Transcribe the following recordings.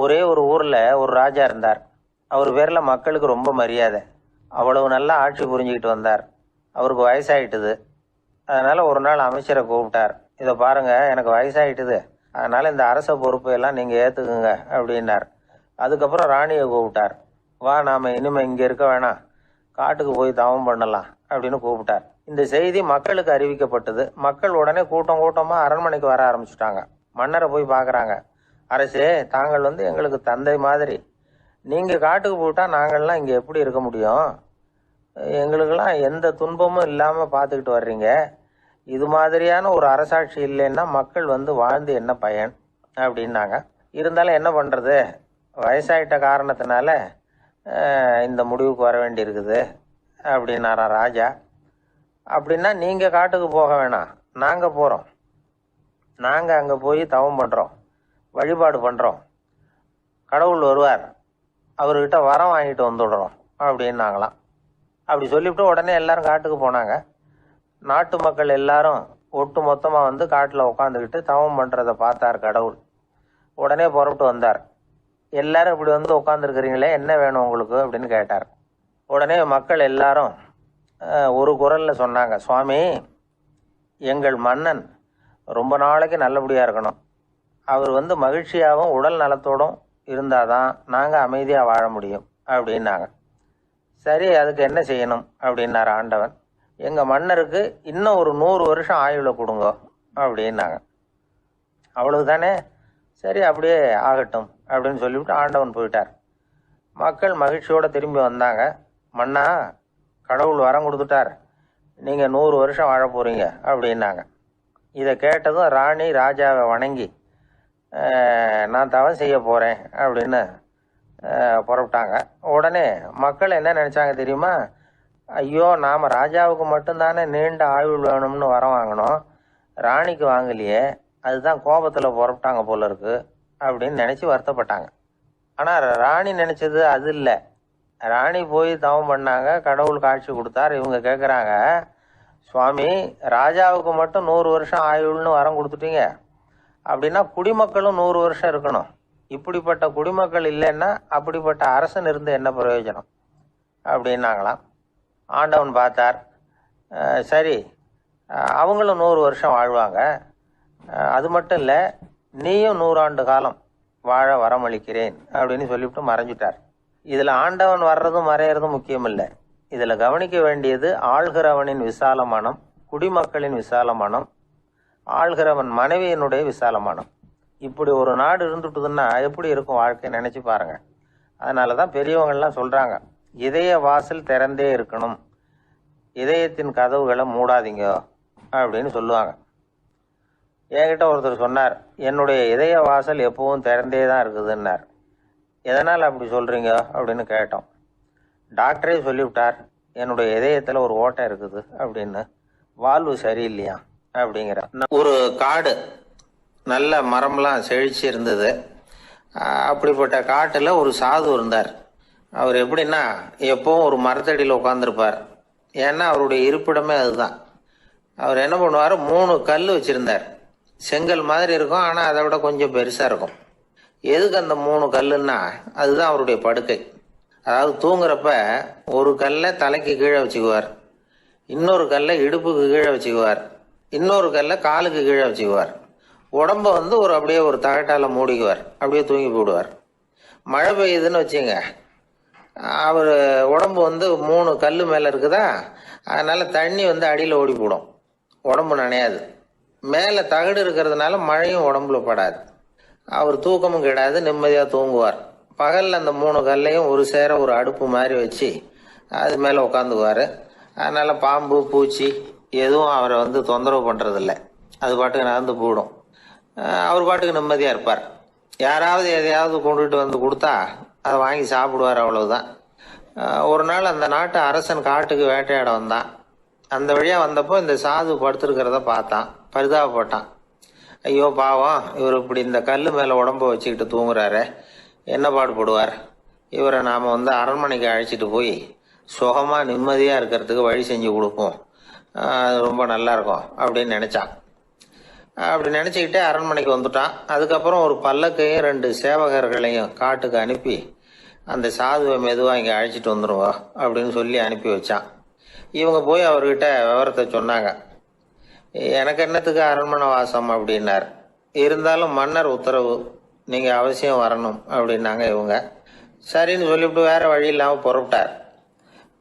ஒரே ஒரு ஊர்ல ஒரு ராஜா இருந்தார். அவர் பேர்ல மக்களுக்கு ரொம்ப மரியாதை. அவ்வளவு நல்லா ஆட்சி புரிஞ்சுக்கிட்டு வந்தார். அவருக்கு வயசாயிட்டுது. அதனால ஒரு நாள் அமைச்சரை கூப்பிட்டார். இதை பாருங்க, எனக்கு வயசாயிட்டுது, அதனால இந்த அரச பொறுப்பை எல்லாம் நீங்க ஏத்துக்குங்க அப்படின்னார். அதுக்கப்புறம் ராணியை கூப்பிட்டார். வா, நாம இனிமே இங்க இருக்க வேணாம், காட்டுக்கு போய் தவம் பண்ணலாம் அப்படின்னு கூப்பிட்டார். இந்த செய்தி மக்களுக்கு அறிவிக்கப்பட்டது. மக்கள் உடனே கூட்டம் கூட்டமா அரண்மனைக்கு வர ஆரம்பிச்சுட்டாங்க. மன்னரை போய் பாக்குறாங்க. அரசே, தாங்கள் எங்களுக்கு தந்தை மாதிரி. நீங்க காட்டுக்கு போட்டா நாங்கள்லாம் இங்க எப்படி இருக்க முடியும்? எங்களுக்கெல்லாம் எந்த துன்பமும் இல்லாம பாத்துக்கிட்டு வர்றீங்க. இது மாதிரியான ஒரு அரசாட்சி இல்லைன்னா மக்கள் வாழ்ந்து என்ன பயன் அப்படின்னாங்க. இருந்தாலும் என்ன பண்றது, வயசாயிட்ட காரணத்தினால இந்த முடிவுக்கு வர வேண்டி இருக்குது அப்படின்னாரா ராஜா. அப்படின்னா நீங்க காட்டுக்கு போக வேணாம், நாங்க போறோம். நாங்க அங்க போய் தவம் பண்றோம், வழிபாடு பண்றோம். கடவுள் வருவார், அவர்கிட்ட வரம் வாங்கிட்டு வந்துடுறோம் அப்படின்னாங்களாம். அப்படி சொல்லிவிட்டு உடனே எல்லாரும் காட்டுக்கு போனாங்க. நாட்டு மக்கள் எல்லாரும் ஒட்டு மொத்தமா காட்டுல உட்காந்துக்கிட்டு தவம் பண்றதை பார்த்தார் கடவுள். உடனே புறப்பட்டு வந்தார். எல்லாரும் இப்படி உட்காந்துருக்கிறீங்களே, என்ன வேணும் உங்களுக்கு அப்படின்னு கேட்டார். உடனே மக்கள் எல்லாரும் ஒரு குரல்ல சொன்னாங்க, சுவாமி, எங்கள் மன்னன் ரொம்ப நாளைக்கு நல்லபடியா இருக்கணும். அவர் மகிழ்ச்சியாகவும் உடல் நலத்தோடும் இருந்தாதான் நாங்க அமைதியா வாழ முடியும் அப்படின்னாங்க. சரி, அதுக்கு என்ன செய்யணும் அப்படின்னாரு ஆண்டவன். எங்க மன்னருக்கு இன்னும் ஒரு 100 வருஷம் ஆயுள கொடுங்க அப்படின்னாங்க. அவ்வளவுதானே, சரி அப்படியே ஆகட்டும் அப்படின்னு சொல்லிவிட்டு ஆண்டவன் போயிட்டார். மக்கள் மகிழ்ச்சியோட திரும்பி வந்தாங்க. மன்னா, கடவுள் வரம் கொடுத்துட்டார், நீங்க 100 வருஷம் வாழ போறீங்க அப்படின்னாங்க. இதை கேட்டதும் ராணி ராஜாவை வணங்கி, நான் தவம் செய்ய போறேன் அப்படின்னு புறப்பட்டாங்க. உடனே மக்கள் என்ன நினைச்சாங்க தெரியுமா? ஐயோ, நாம ராஜாவுக்கு மட்டும்தானே நீண்ட ஆயுள் வேணும்னு வரம் வாங்கினோம், ராணிக்கு வாங்கலையே, அதுதான் கோபத்துல புறப்பட்டாங்க போல இருக்கு அப்படின்னு நினைச்சு வருத்தப்பட்டாங்க. ஆனா ராணி நினைச்சது அது இல்லை. ராணி போய் தவம் பண்ணாங்க, கடவுள் காட்சி கொடுத்தார். இவங்க கேட்குறாங்க, சுவாமி, ராஜாவுக்கு மட்டும் 100 வருஷம் ஆயுள்னு வரம் கொடுத்துட்டீங்க, அப்படின்னா குடிமக்களும் 100 வருஷம் இருக்கணும். இப்படிப்பட்ட குடிமக்கள் இல்லைன்னா அப்படிப்பட்ட அரசன் இருந்து என்ன பிரயோஜனம் அப்படின்னாங்களாம். ஆண்டவன் பார்த்தார். சரி, அவங்களும் 100 வருஷம் வாழ்வாங்க, அது மட்டும் இல்லை, நீயும் 100 ஆண்டு காலம் வாழ வரமளிக்கிறேன் அப்படின்னு சொல்லிவிட்டு மறைஞ்சிட்டார். இதுல ஆண்டவன் வர்றதும் மறையறதும் முக்கியம் இல்லை. இதுல கவனிக்க வேண்டியது ஆள்கிறவனின் விசால மனம், குடிமக்களின் விசால மனம், ஆள்கிறவன் மனைவியினுடைய விசால மனம். இப்படி ஒரு நாடு இருந்துட்டுதுன்னா எப்படி இருக்கும் வாழ்க்கை நினைச்சு பாருங்க. அதனாலதான் பெரியவங்கள்லாம் சொல்றாங்க, இதய வாசல் திறந்தே இருக்கணும், இதயத்தின் கதவுகளை மூடாதீங்க அப்படின்னு சொல்லுவாங்க. என்கிட்ட ஒருத்தர் சொன்னார், என்னுடைய இதய வாசல் எப்பவும் திறந்தே தான் இருக்குதுன்னார். எதனால் அப்படி சொல்றீங்க அப்படின்னு கேட்டோம். டாக்டரே சொல்லிவிட்டார், என்னுடைய இதயத்துல ஒரு ஓட்டை இருக்குது அப்படின்னு, வாழ்வு சரியில்லையா அப்படிங்கிற. ஒரு காடு, நல்ல மரம்லாம் செழிச்சு இருந்தது. அப்படிப்பட்ட காட்டுல ஒரு சாது இருந்தார். அவர் எப்படின்னா எப்பவும் ஒரு மரத்தடியில் உட்காந்துருப்பார். ஏன்னா அவருடைய இருப்பிடமே அதுதான். அவர் என்ன பண்ணுவார், 3 கல் வச்சிருந்தார். செங்கல் மாதிரி இருக்கும், ஆனா அதை விட கொஞ்சம் பெருசா இருக்கும். எதுக்கு அந்த 3 கல்லுன்னா, அதுதான் அவருடைய படுக்கை. அதாவது தூங்குறப்ப ஒரு கல்லை தலைக்கு கீழே வச்சுக்குவார், இன்னொரு கல்லை இடுப்புக்கு கீழே வச்சுக்குவார், இன்னொரு கல்லை காலுக்கு கீழே வச்சுக்குவார். உடம்ப அப்படியே ஒரு தகட்டால மூடிக்குவார், அப்படியே தூங்கி போடுவார். மழை பெய்யுதுன்னு வச்சுங்க, அவர் உடம்பு 3 கல்லு மேல இருக்குதா, அதனால தண்ணி அடியில் ஓடி போடும், உடம்பு நனையாது. மேல தகடு இருக்கிறதுனால மழையும் உடம்புல படாது. அவர் தூக்கமும் கிடாது, நிம்மதியா தூங்குவார். பகல்ல அந்த 3 கல்லையும் ஒரு சேர ஒரு அடுப்பு மாதிரி வச்சு அது மேல உட்காந்துக்குவாரு. அதனால பாம்பு பூச்சி எதுவும் அவரை தொந்தரவு பண்றதில்லை, அது பாட்டுக்கு நடந்து போடும். அவர் பாட்டுக்கு நிம்மதியா இருப்பார். யாராவது எதையாவது கொண்டுட்டு கொடுத்தா அதை வாங்கி சாப்பிடுவார், அவ்வளவுதான். ஒரு நாள் அந்த நாட்டு அரசன் காட்டுக்கு வேட்டையாட வந்தான். அந்த வழியா வந்தப்போ இந்த சாது படுத்திருக்கிறத பார்த்தான், பரிதாபப்பட்டான். ஐயோ பாவம், இவர் இப்படி இந்த கல்லு மேல உடம்ப வச்சுக்கிட்டு தூங்குறாரு, என்ன பாடுபடுவார், இவரை நாம அரண்மனைக்கு அழைச்சிட்டு போய் சுகமா நிம்மதியா இருக்கிறதுக்கு வழி செஞ்சு கொடுப்போம், அது ரொம்ப நல்லா இருக்கும் அப்படின்னு நினைச்சான். அப்படி நினச்சிக்கிட்டே அரண்மனைக்கு வந்துட்டான். அதுக்கப்புறம் ஒரு பல்லக்கையும் 2 சேவகர்களையும் காட்டுக்கு அனுப்பி அந்த சாதுவை மெதுவாக இங்கே அழைச்சிட்டு வந்துடுவா அப்படின்னு சொல்லி அனுப்பி வச்சான். இவங்க போய் அவர்கிட்ட விவரத்தை சொன்னாங்க. எனக்கு என்னத்துக்கு அரண்மனை வாசம் அப்படின்னார். இருந்தாலும் மன்னர் உத்தரவு, நீங்கள் அவசியம் வரணும் அப்படின்னாங்க இவங்க. சரின்னு சொல்லிவிட்டு வேற வழி இல்லாமல் புறப்பட்டார்.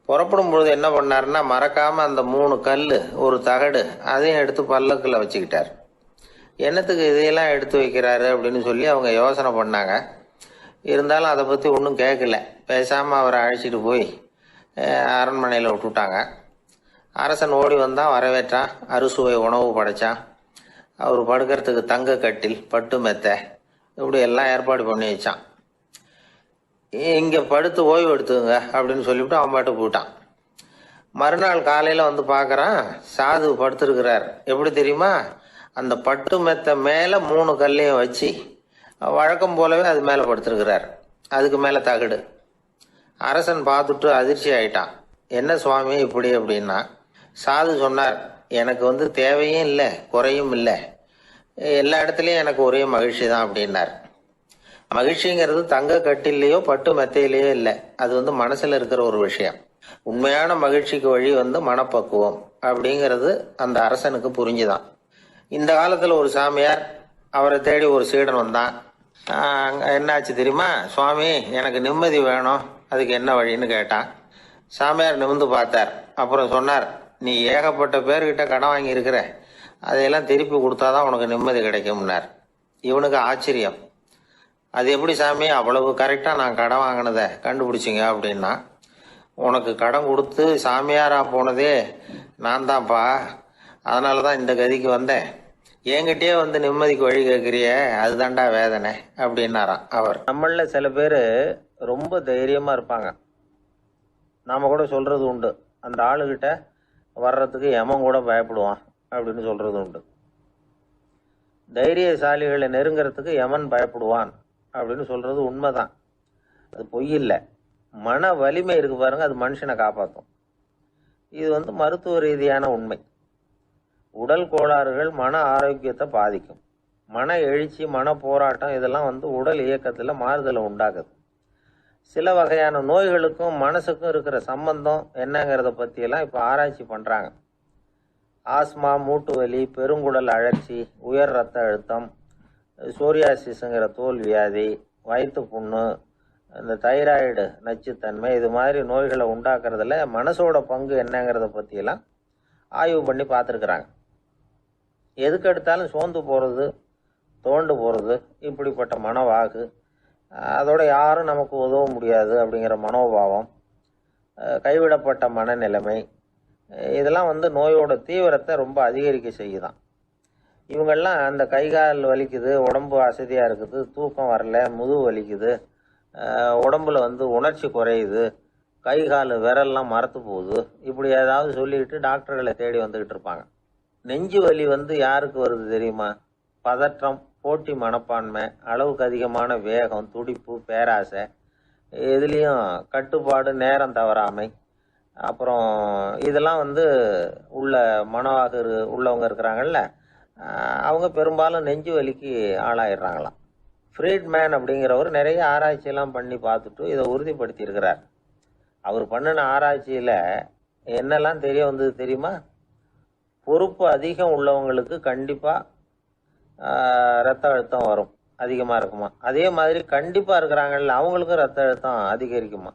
புறப்படும் பொழுது என்ன பண்ணாருன்னா, மறக்காமல் அந்த 3 கல், ஒரு தகடு அதையும் எடுத்து பல்லக்கில் வச்சுக்கிட்டார். என்னத்துக்கு இதையெல்லாம் எடுத்து வைக்கிறாரு அப்படின்னு சொல்லி அவங்க யோசனை பண்ணாங்க. இருந்தாலும் அதை பற்றி ஒன்றும் கேட்கல. பேசாமல் அவரை அழைச்சிட்டு போய் அரண்மனையில் விட்டுட்டாங்க. அரசன் ஓடி வந்தான், வரவேற்றான், அறுசுவை உணவு படைச்சான். அவர் படுக்கிறதுக்கு தங்க கட்டில், பட்டு மெத்தை, இப்படி எல்லாம் ஏற்பாடு பண்ணி வச்சான். இங்கே படுத்து ஓய்வு எடுத்துங்க அப்படின்னு சொல்லிவிட்டு அவன் பாட்டு போயிட்டான். மறுநாள் காலையில் வந்து பார்க்குறான், சாது படுத்துருக்கிறார். எப்படி தெரியுமா? அந்த பட்டு மெத்தை மேலே 3 கல்லையும் வச்சு வழக்கம் போலவே அது மேலே படுத்துருக்கிறார். அதுக்கு மேலே தகடு. அரசன் பார்த்துட்டு அதிர்ச்சி ஆயிட்டான். என்ன சுவாமி இப்படி அப்படின்னா, சாது சொன்னார், எனக்கு வந்து தேவையும் இல்லை குறையும் இல்லை, எல்லா இடத்துலையும் எனக்கு ஒரே மகிழ்ச்சி தான் அப்படின்னார். மகிழ்ச்சிங்கிறது தங்க கட்டிலேயோ பட்டு மெத்தையிலேயோ இல்லை, அது வந்து மனசில் இருக்கிற ஒரு விஷயம். உண்மையான மகிழ்ச்சிக்கு வழி வந்து மனப்பக்குவம் அப்படிங்கிறது அந்த அரசனுக்கு புரிஞ்சுதான். இந்த காலத்தில் ஒரு சாமியார், அவரை தேடி ஒரு சீடன் வந்தான். என்னாச்சு தெரியுமா? சுவாமி, எனக்கு நிம்மதி வேணும், அதுக்கு என்ன வழின்னு கேட்டான். சாமியார் நிமிர்ந்து பார்த்தார். அப்புறம் சொன்னார், நீ ஏகப்பட்ட பேர்கிட்ட கடன் வாங்கியிருக்கிற, அதையெல்லாம் திருப்பி கொடுத்தாதான் உனக்கு நிம்மதி கிடைக்கும்னார். இவனுக்கு ஆச்சரியம். அது எப்படி சாமி, அவ்வளவு கரெக்டாக நான் கடன் வாங்கினதை கண்டுபிடிச்சிங்க அப்படின்னா, உனக்கு கடன் கொடுத்து சாமியாராக போனதே நான் தான்ப்பா, அதனால தான் இந்த கதிக்கு வந்தேன். என்கிட்டயே வந்து நிம்மதிக்கு வழி கேட்குறிய, அதுதான்டா வேதனை அப்படின்னாராம் அவர். நம்மள சில பேர் ரொம்ப தைரியமாக இருப்பாங்க. நாம் கூட சொல்கிறது உண்டு, அந்த ஆளுகிட்ட வர்றதுக்கு எமன் கூட பயப்படுவான் அப்படின்னு சொல்கிறது உண்டு. தைரியசாலிகளை நெருங்கிறதுக்கு யமன் பயப்படுவான் அப்படின்னு சொல்கிறது உண்மைதான். அது பொய் இல்லை. மன வலிமை இருக்கு பாருங்க, அது மனுஷனை காப்பாற்றும். இது வந்து மருத்துவ ரீதியான உண்மை. உடல் கோளாறுகள் மன ஆரோக்கியத்தை பாதிக்கும். மன எழுச்சி, மன போராட்டம், இதெல்லாம் வந்து உடல் இயக்கத்தில் மாறுதலை உண்டாக்குது. சில வகையான நோய்களுக்கும் மனசுக்கும் இருக்கிற சம்பந்தம் என்னங்கிறத பற்றியெல்லாம் இப்போ ஆராய்ச்சி பண்ணுறாங்க. ஆஸ்மா, மூட்டு வலி, பெருங்குடல் அழற்சி, உயர் ரத்த அழுத்தம், சோரியாசிஸுங்கிற தோல் வியாதி, வயிற்று புண்ணு, இந்த தைராய்டு நச்சுத்தன்மை, இது மாதிரி நோய்களை உண்டாக்குறதுல மனசோட பங்கு என்னங்கிறத பற்றியெல்லாம் ஆய்வு பண்ணி பார்த்துருக்குறாங்க. எதுக்கு எடுத்தாலும் சோர்ந்து போகிறது, தோண்டு போகிறது, இப்படிப்பட்ட மனவாகு, அதோட யாரும் நமக்கு உதவ முடியாது அப்படிங்கிற மனோபாவம், கைவிடப்பட்ட மனநிலைமை, இதெல்லாம் வந்து நோயோட தீவிரத்தை ரொம்ப அதிகரிக்க செய்யுதான். இவங்கெல்லாம் அந்த கை கால் வலிக்குது, உடம்பு அசதியாக இருக்குது, தூக்கம் வரல, முதுகு வலிக்குது, உடம்புல வந்து உணர்ச்சி குறையுது, கை கால் விரல்லாம் மரத்து போகுது, இப்படி ஏதாவது சொல்லிக்கிட்டு டாக்டர்களை தேடி வந்துக்கிட்டு இருப்பாங்க. நெஞ்சு வலி வந்து யாருக்கு வருது தெரியுமா? பதற்றம், போட்டி மனப்பான்மை, அளவுக்கு அதிகமான வேகம், துடிப்பு, பேராசை, இதுலேயும் கட்டுப்பாடு, நேரம் தவறாமை, அப்புறம் இதெல்லாம் வந்து உள்ள மனவாக உள்ளவங்க இருக்கிறாங்கல்ல, அவங்க பெரும்பாலும் நெஞ்சு வலிக்கு ஆளாயிடுறாங்களாம். ஃப்ரீட்மேன் அப்படிங்கிறவர் நிறைய ஆராய்ச்சியெல்லாம் பண்ணி பார்த்துட்டு இதை உறுதிப்படுத்தி இருக்கிறார். அவர் பண்ணின ஆராய்ச்சியில் என்னெல்லாம் தெரிய வந்தது தெரியுமா? பொறுப்பு அதிகம் உள்ளவங்களுக்கு கண்டிப்பாக ரத்த அழுத்தம் வரும், அதிகமாக இருக்குமா. அதே மாதிரி கண்டிப்பாக இருக்கிறாங்கல்ல, அவங்களுக்கும் ரத்த அழுத்தம் அதிகரிக்குமா.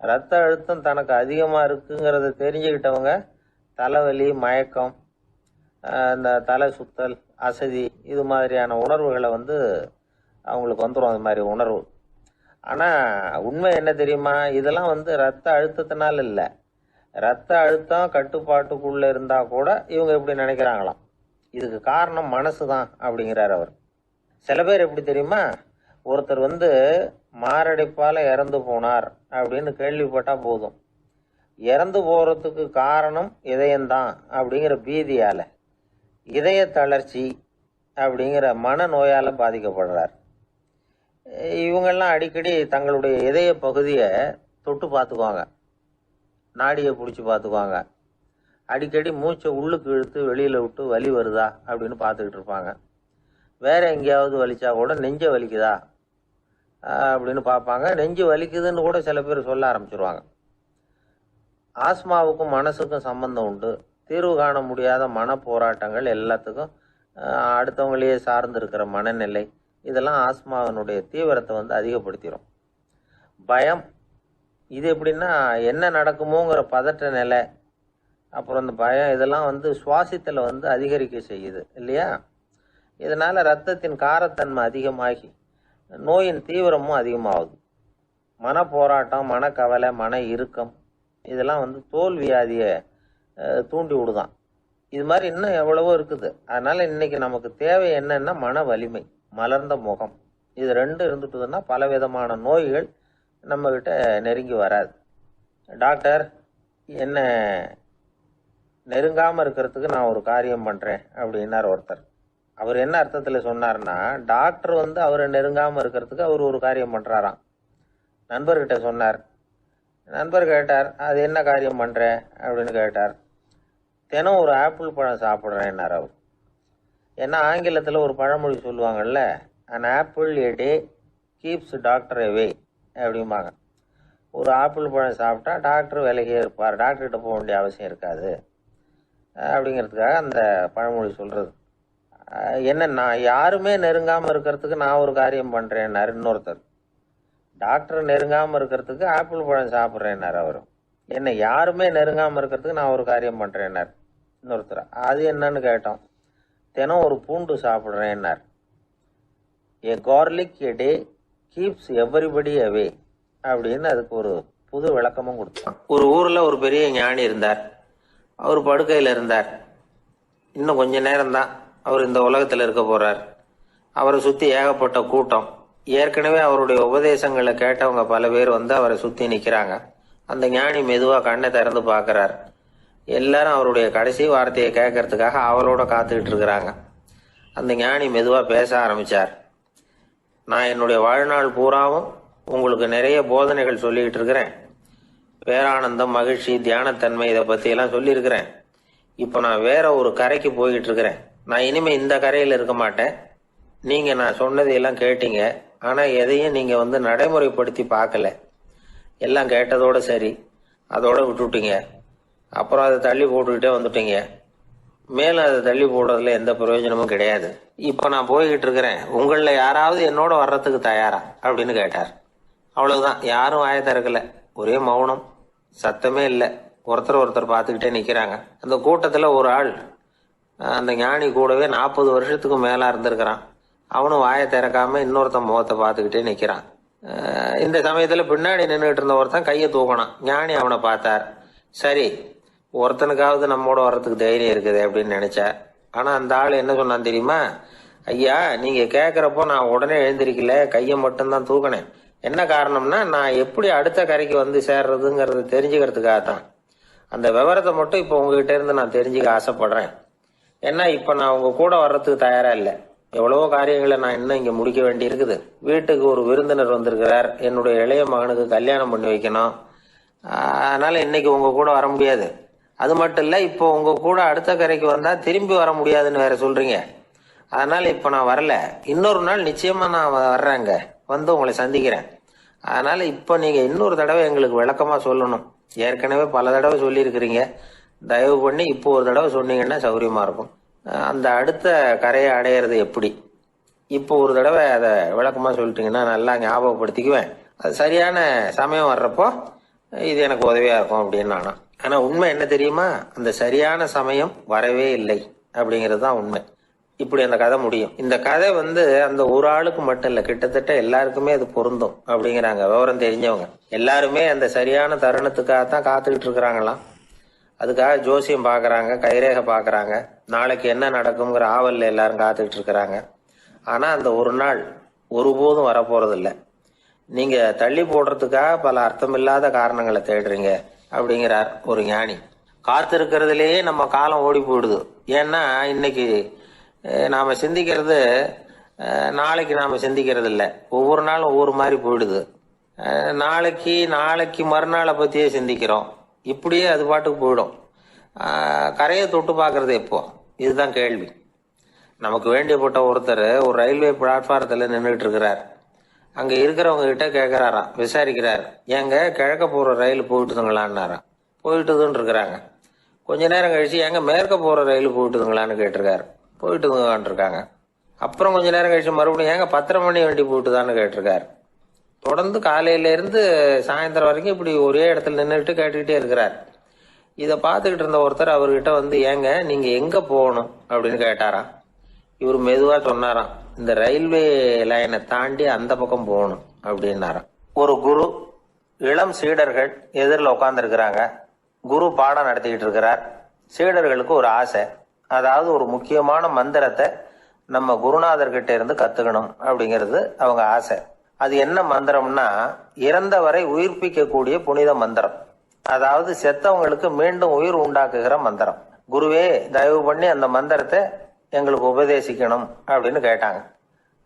ரத்த அழுத்தம் தனக்கு அதிகமாக இருக்குங்கிறத தெரிஞ்சுக்கிட்டவங்க தலைவலி, மயக்கம், இந்த தலை சுத்தல், அசதி, இது மாதிரியான உணர்வுகளை வந்து அவங்களுக்கு வந்துடும், அது மாதிரி உணர்வு. ஆனால் உண்மை என்ன தெரியுமா? இதெல்லாம் வந்து ரத்த அழுத்தத்தினால இல்லை. ரத்த அழுத்தம் கட்டுப்பாட்டுக்குள்ளே இருந்தால் கூட இவங்க இப்படி நினைக்கிறாங்களாம். இதுக்கு காரணம் மனசு தான் அப்படிங்கிறார் அவர். சில பேர் எப்படி தெரியுமா? ஒருத்தர் வந்து மாரடைப்பால் இறந்து போனார் அப்படின்னு கேள்விப்பட்டால் போதும், இறந்து போகிறதுக்கு காரணம் இதயம்தான் அப்படிங்கிற பீதியால், இதய தளர்ச்சி அப்படிங்கிற மனநோயால் பாதிக்கப்படுறார். இவங்கெல்லாம் அடிக்கடி தங்களுடைய இதய பகுதியை தொட்டு பார்த்துக்குவாங்க, நாடியை பிடிச்சி பார்த்துக்குவாங்க. அடிக்கடி மூச்சை உள்ளுக்கு இழுத்து வெளியில விட்டு வலி வருதா அப்படின்னு பார்த்துக்கிட்டு இருப்பாங்க. வேற எங்கேயாவது வலிச்சா கூட நெஞ்ச வலிக்குதா அப்படின்னு பார்ப்பாங்க. நெஞ்சு வலிக்குதுன்னு கூட சில பேர் சொல்ல ஆரம்பிச்சிருவாங்க. ஆஸ்மாவுக்கும் மனசுக்கும் சம்பந்தம் உண்டு. தீர்வு காண முடியாத மன போராட்டங்கள் எல்லாத்துக்கும் அடுத்தவங்களையே சார்ந்து இருக்கிற மனநிலை இதெல்லாம் ஆஸ்மாவினுடைய தீவிரத்தை அதிகப்படுத்திடும். பயம் இது எப்படின்னா என்ன நடக்குமோங்கிற பதற்ற நிலை, அப்புறம் இந்த பயம் இதெல்லாம் சுவாசித்தலை அதிகரிக்க செய்யுது இல்லையா? இதனால ரத்தத்தின் காரத்தன்மை அதிகமாகி நோயின் தீவிரமும் அதிகமாகுது. மன போராட்டம், மனக்கவலை, மன இறுக்கம் இதெல்லாம் தோல் வியாதியை தூண்டி விடுதான். இது மாதிரி இன்னும் எவ்வளவோ இருக்குது. அதனால இன்னைக்கு நமக்கு தேவை என்னன்னா மன வலிமை, மலர்ந்த முகம். இது ரெண்டும் இருந்துட்டுதுன்னா பல விதமான நோய்கள் நம்ம கிட்ட நெருங்கி வராது. டாக்டர் என்ன நெருங்காம இருக்கிறதுக்கு நான் ஒரு காரியம் பண்றேன் அப்படின்னார் ஒருத்தர். அவர் என்ன அர்த்தத்துல சொன்னார்னா, டாக்டர் அவரை நெருங்காம இருக்கிறதுக்கு அவர் ஒரு காரியம் பண்றாராம். நண்பர்கிட்ட சொன்னார். நண்பர் கேட்டார், அது என்ன காரியம் பண்ற அப்படின்னு கேட்டார். தினம் ஒரு ஆப்பிள் பழம் சாப்பிட்றேன்னார் அவர். ஏன்னா ஆங்கிலத்தில் ஒரு பழமொழி சொல்லுவாங்கல்ல, an apple a day keeps doctor away அப்படிம்பாங்க. ஒரு ஆப்பிள் பழம் சாப்பிட்டா டாக்டர் விலகியே இருப்பார், டாக்டர்கிட்ட போக வேண்டிய அவசியம் இருக்காது அப்படிங்கிறதுக்காக அந்த பழமொழி சொல்றது. என்னன்னா யாருமே நெருங்காமல் இருக்கிறதுக்கு நான் ஒரு காரியம் பண்ணுறேன்னாரு இன்னொருத்தர். டாக்டர் நெருங்காமல் இருக்கிறதுக்கு ஆப்பிள் பழம் சாப்பிட்றேன்னார் அவர். என்ன யாருமே நெருங்காமல் இருக்கிறதுக்கு நான் ஒரு காரியம் பண்ணுறேன்னார் இன்னொருத்தர். அது என்னன்னு கேட்டோம். தினம் ஒரு பூண்டு சாப்பிட்றேன்னார். ஏ கார்லிக் எ டே கீப்ஸ் எவரிபடி அவே அப்படின்னு அதுக்கு ஒரு புது விளக்கமும் கொடுத்தான். ஒரு ஊரில் ஒரு பெரிய ஞானி இருந்தார். அவர் படுக்கையில் இருந்தார். இன்னும் கொஞ்ச நேரம்தான் அவர் இந்த உலகத்தில் இருக்க போறார். அவரை சுற்றி ஏகப்பட்ட கூட்டம். ஏற்கனவே அவருடைய உபதேசங்களை கேட்டவங்க பல பேர் அவரை சுற்றி நிற்கிறாங்க. அந்த ஞானி மெதுவாக கண்ணை திறந்து பார்க்குறார். எல்லாரும் அவருடைய கடைசி வார்த்தையை கேட்கறதுக்காக அவளோட காத்துக்கிட்டு இருக்கிறாங்க. அந்த ஞானி மெதுவாக பேச ஆரம்பித்தார். நான் என்னுடைய வாழ்நாள் பூராவும் உங்களுக்கு நிறைய போதனைகள் சொல்லிக்கிட்டு இருக்கிறேன். பேரானந்தம், மகிழ்ச்சி, தியானத்தன்மை இதை பற்றியெல்லாம் சொல்லியிருக்கிறேன். இப்போ நான் வேற ஒரு கரைக்கு போய்கிட்டு இருக்கிறேன். நான் இனிமே இந்த கரையில் இருக்க மாட்டேன். நீங்க நான் சொன்னதையெல்லாம் கேட்டீங்க, ஆனா எதையும் நீங்க நடைமுறைப்படுத்தி பார்க்கல. எல்லாம் கேட்டதோட சரி, அதோட விட்டுட்டீங்க. அப்புறம் அதை தள்ளி போட்டுக்கிட்டே வந்துட்டீங்க. மேலும் அதை தள்ளி போடுறதுல எந்த பிரயோஜனமும் கிடையாது. இப்போ நான் போய்கிட்டு இருக்கிறேன். உங்களில் யாராவது என்னோட வர்றதுக்கு தயாரா அப்படின்னு கேட்டார். அவ்வளவுதான். யாரும் வாயை திறக்கல. ஒரே மௌனம், சத்தமே இல்லை. ஒருத்தர் பார்த்துக்கிட்டே நிற்கிறாங்க. அந்த கூட்டத்தில் ஒரு ஆள் அந்த ஞானி கூடவே 40 வருஷத்துக்கு மேலே இருந்திருக்கிறான். அவனும் வாயை திறக்காம இன்னொருத்தன் முகத்தை பார்த்துக்கிட்டே நிற்கிறான். இந்த சமயத்தில் பின்னாடி நின்றுட்டு இருந்த ஒருத்தன் கையை தூக்கினான். ஞானி அவனை பார்த்தார். சரி, ஒருத்தனுக்காவது நம்மோட வர்றதுக்கு தைரியம் இருக்குது அப்படின்னு நினைச்சார். ஆனால் அந்த ஆள் என்ன சொன்னான் தெரியுமா? ஐயா, நீங்கள் கேட்குறப்போ நான் உடனே எழுந்திருக்கல, கையை மட்டும்தான் தூக்கினேன். என்ன காரணம்னா, நான் எப்படி அடுத்த கரைக்கு சேர்றதுங்கிறத தெரிஞ்சுக்கிறதுக்காக தான். அந்த விவரத்தை மட்டும் இப்போ உங்ககிட்ட இருந்து நான் தெரிஞ்சுக்க ஆசைப்படுறேன். ஏன்னா இப்போ நான் உங்க கூட வர்றதுக்கு தயாரா இல்லை. எவ்வளவோ காரியங்களை நான் இன்னும் இங்கே முடிக்க வேண்டி இருக்குது. வீட்டுக்கு ஒரு விருந்தினர் வந்திருக்கிறார். என்னுடைய இளைய மகனுக்கு கல்யாணம் பண்ணி வைக்கணும். அதனால இன்னைக்கு உங்க கூட வர முடியாது. அது மட்டும் இல்லை, இப்போ உங்க கூட அடுத்த கரைக்கு வந்தா திரும்பி வர முடியாதுன்னு வேற சொல்றீங்க. அதனால இப்போ நான் வரல. இன்னொரு நாள் நிச்சயமா நான் வர்றேங்க, உங்களை சந்திக்கிறேன். அதனால இப்போ நீங்க இன்னொரு தடவை எங்களுக்கு விளக்கமா சொல்லணும். ஏற்கனவே பல தடவை சொல்லியிருக்கிறீங்க. தயவு பண்ணி இப்போ ஒரு தடவை சொன்னீங்கன்னா சௌகரியமா இருக்கும். அந்த அடுத்த கரையை அடையிறது எப்படி, இப்போ ஒரு தடவை அதை விளக்கமா சொல்லிட்டீங்கன்னா நல்லா ஞாபகப்படுத்திக்குவேன். அது சரியான சமயம் வர்றப்போ இது எனக்கு உதவியா இருக்கும் அப்படின்னு நானா. ஆனா உண்மை என்ன தெரியுமா? அந்த சரியான சமயம் வரவே இல்லை அப்படிங்கிறது தான் உண்மை. இப்படி அந்த கதை முடியும். இந்த கதை அந்த ஒரு ஆளுக்கு மட்டும் இல்லை, கிட்டத்தட்ட எல்லாருக்குமே அது பொருந்தும் அப்படிங்கிறாங்க விவரம் தெரிஞ்சவங்க. எல்லாருமே அந்த சரியான தருணத்துக்காகத்தான் காத்துக்கிட்டு இருக்கிறாங்களாம். அதுக்காக ஜோசியம் பார்க்குறாங்க, கைரேகை பார்க்குறாங்க. நாளைக்கு என்ன நடக்குங்கிற ஆவலில் எல்லாரும் காத்துக்கிட்டு இருக்கிறாங்க. ஆனால் அந்த ஒரு நாள் ஒருபோதும் வரப்போறதில்லை. நீங்கள் தள்ளி போடுறதுக்காக பல அர்த்தமில்லாத காரணங்களை தேடுறீங்க அப்படிங்கிறார் ஒரு ஞானி. காத்திருக்கிறதுலேயே நம்ம காலம் ஓடி போயிடுது. ஏன்னா இன்னைக்கு நாம் சிந்திக்கிறது நாளைக்கு நாம் சிந்திக்கிறது இல்லை. ஒவ்வொரு நாளும் ஒவ்வொரு மாதிரி போயிடுது. நாளைக்கு மறுநாளை பற்றியே சிந்திக்கிறோம். இப்படியே அது பாட்டுக்கு போயிடும். கரையை தொட்டு பார்க்கறது எப்போ? இதுதான் கேள்வி. நமக்கு வேண்டியப்பட்ட ஒருத்தர் ஒரு ரயில்வே பிளாட்ஃபாரத்தில் நின்றுட்டு இருக்கிறார். அங்கே இருக்கிறவங்க கிட்ட கேட்குறாராம், விசாரிக்கிறார். ஏங்க கிழக்க போகிற ரயில் போயிட்டுதுங்களான்னாராம். போயிட்டுதுன்னு இருக்கிறாங்க. கொஞ்ச நேரம் கழிச்சு ஏங்க மேற்க போகிற ரயில் போயிட்டுதுங்களான்னு கேட்டிருக்காரு. போயிட்டுதுங்களான் இருக்காங்க. அப்புறம் கொஞ்ச நேரம் கழிச்சு மறுபடியும் ஏங்க 10:30 மணி வண்டி போயிட்டுதான்னு கேட்டிருக்காரு. தொடர்ந்து காலையிலேருந்து சாயந்தரம் வரைக்கும் இப்படி ஒரே இடத்துல நின்றுட்டு கேட்டுக்கிட்டே இருக்கிறார். இதை பார்த்துக்கிட்டு இருந்த ஒருத்தர் அவர்கிட்ட வந்து, ஏங்க நீங்கள் எங்கே போகணும் அப்படின்னு கேட்டாராம். இவர் மெதுவாக சொன்னாராம், இந்த ரயில்வே லைனை தாண்டி அந்த பக்கம் போகணும் அப்படின்னாராம். ஒரு குரு, இளம் சீடர்கள் எதிரில் உட்காந்துருக்கிறாங்க. குரு பாடம் நடத்திக்கிட்டு இருக்கிறார். சீடர்களுக்கு ஒரு ஆசை, அதாவது ஒரு முக்கியமான மந்திரத்தை நம்ம குருநாதர்கிட்ட இருந்து கற்றுக்கணும் அப்படிங்கிறது அவங்க ஆசை. அது என்ன மந்திரம்னா, இறந்தவரை உயிர்ப்பிக்கக்கூடிய புனித மந்திரம். அதாவது செத்தவங்களுக்கு மீண்டும் உயிர் உண்டாக்குகிற மந்திரம். குருவே, தயவு பண்ணி அந்த மந்திரத்தை எங்களுக்கு உபதேசிக்கணும் அப்படின்னு கேட்டாங்க.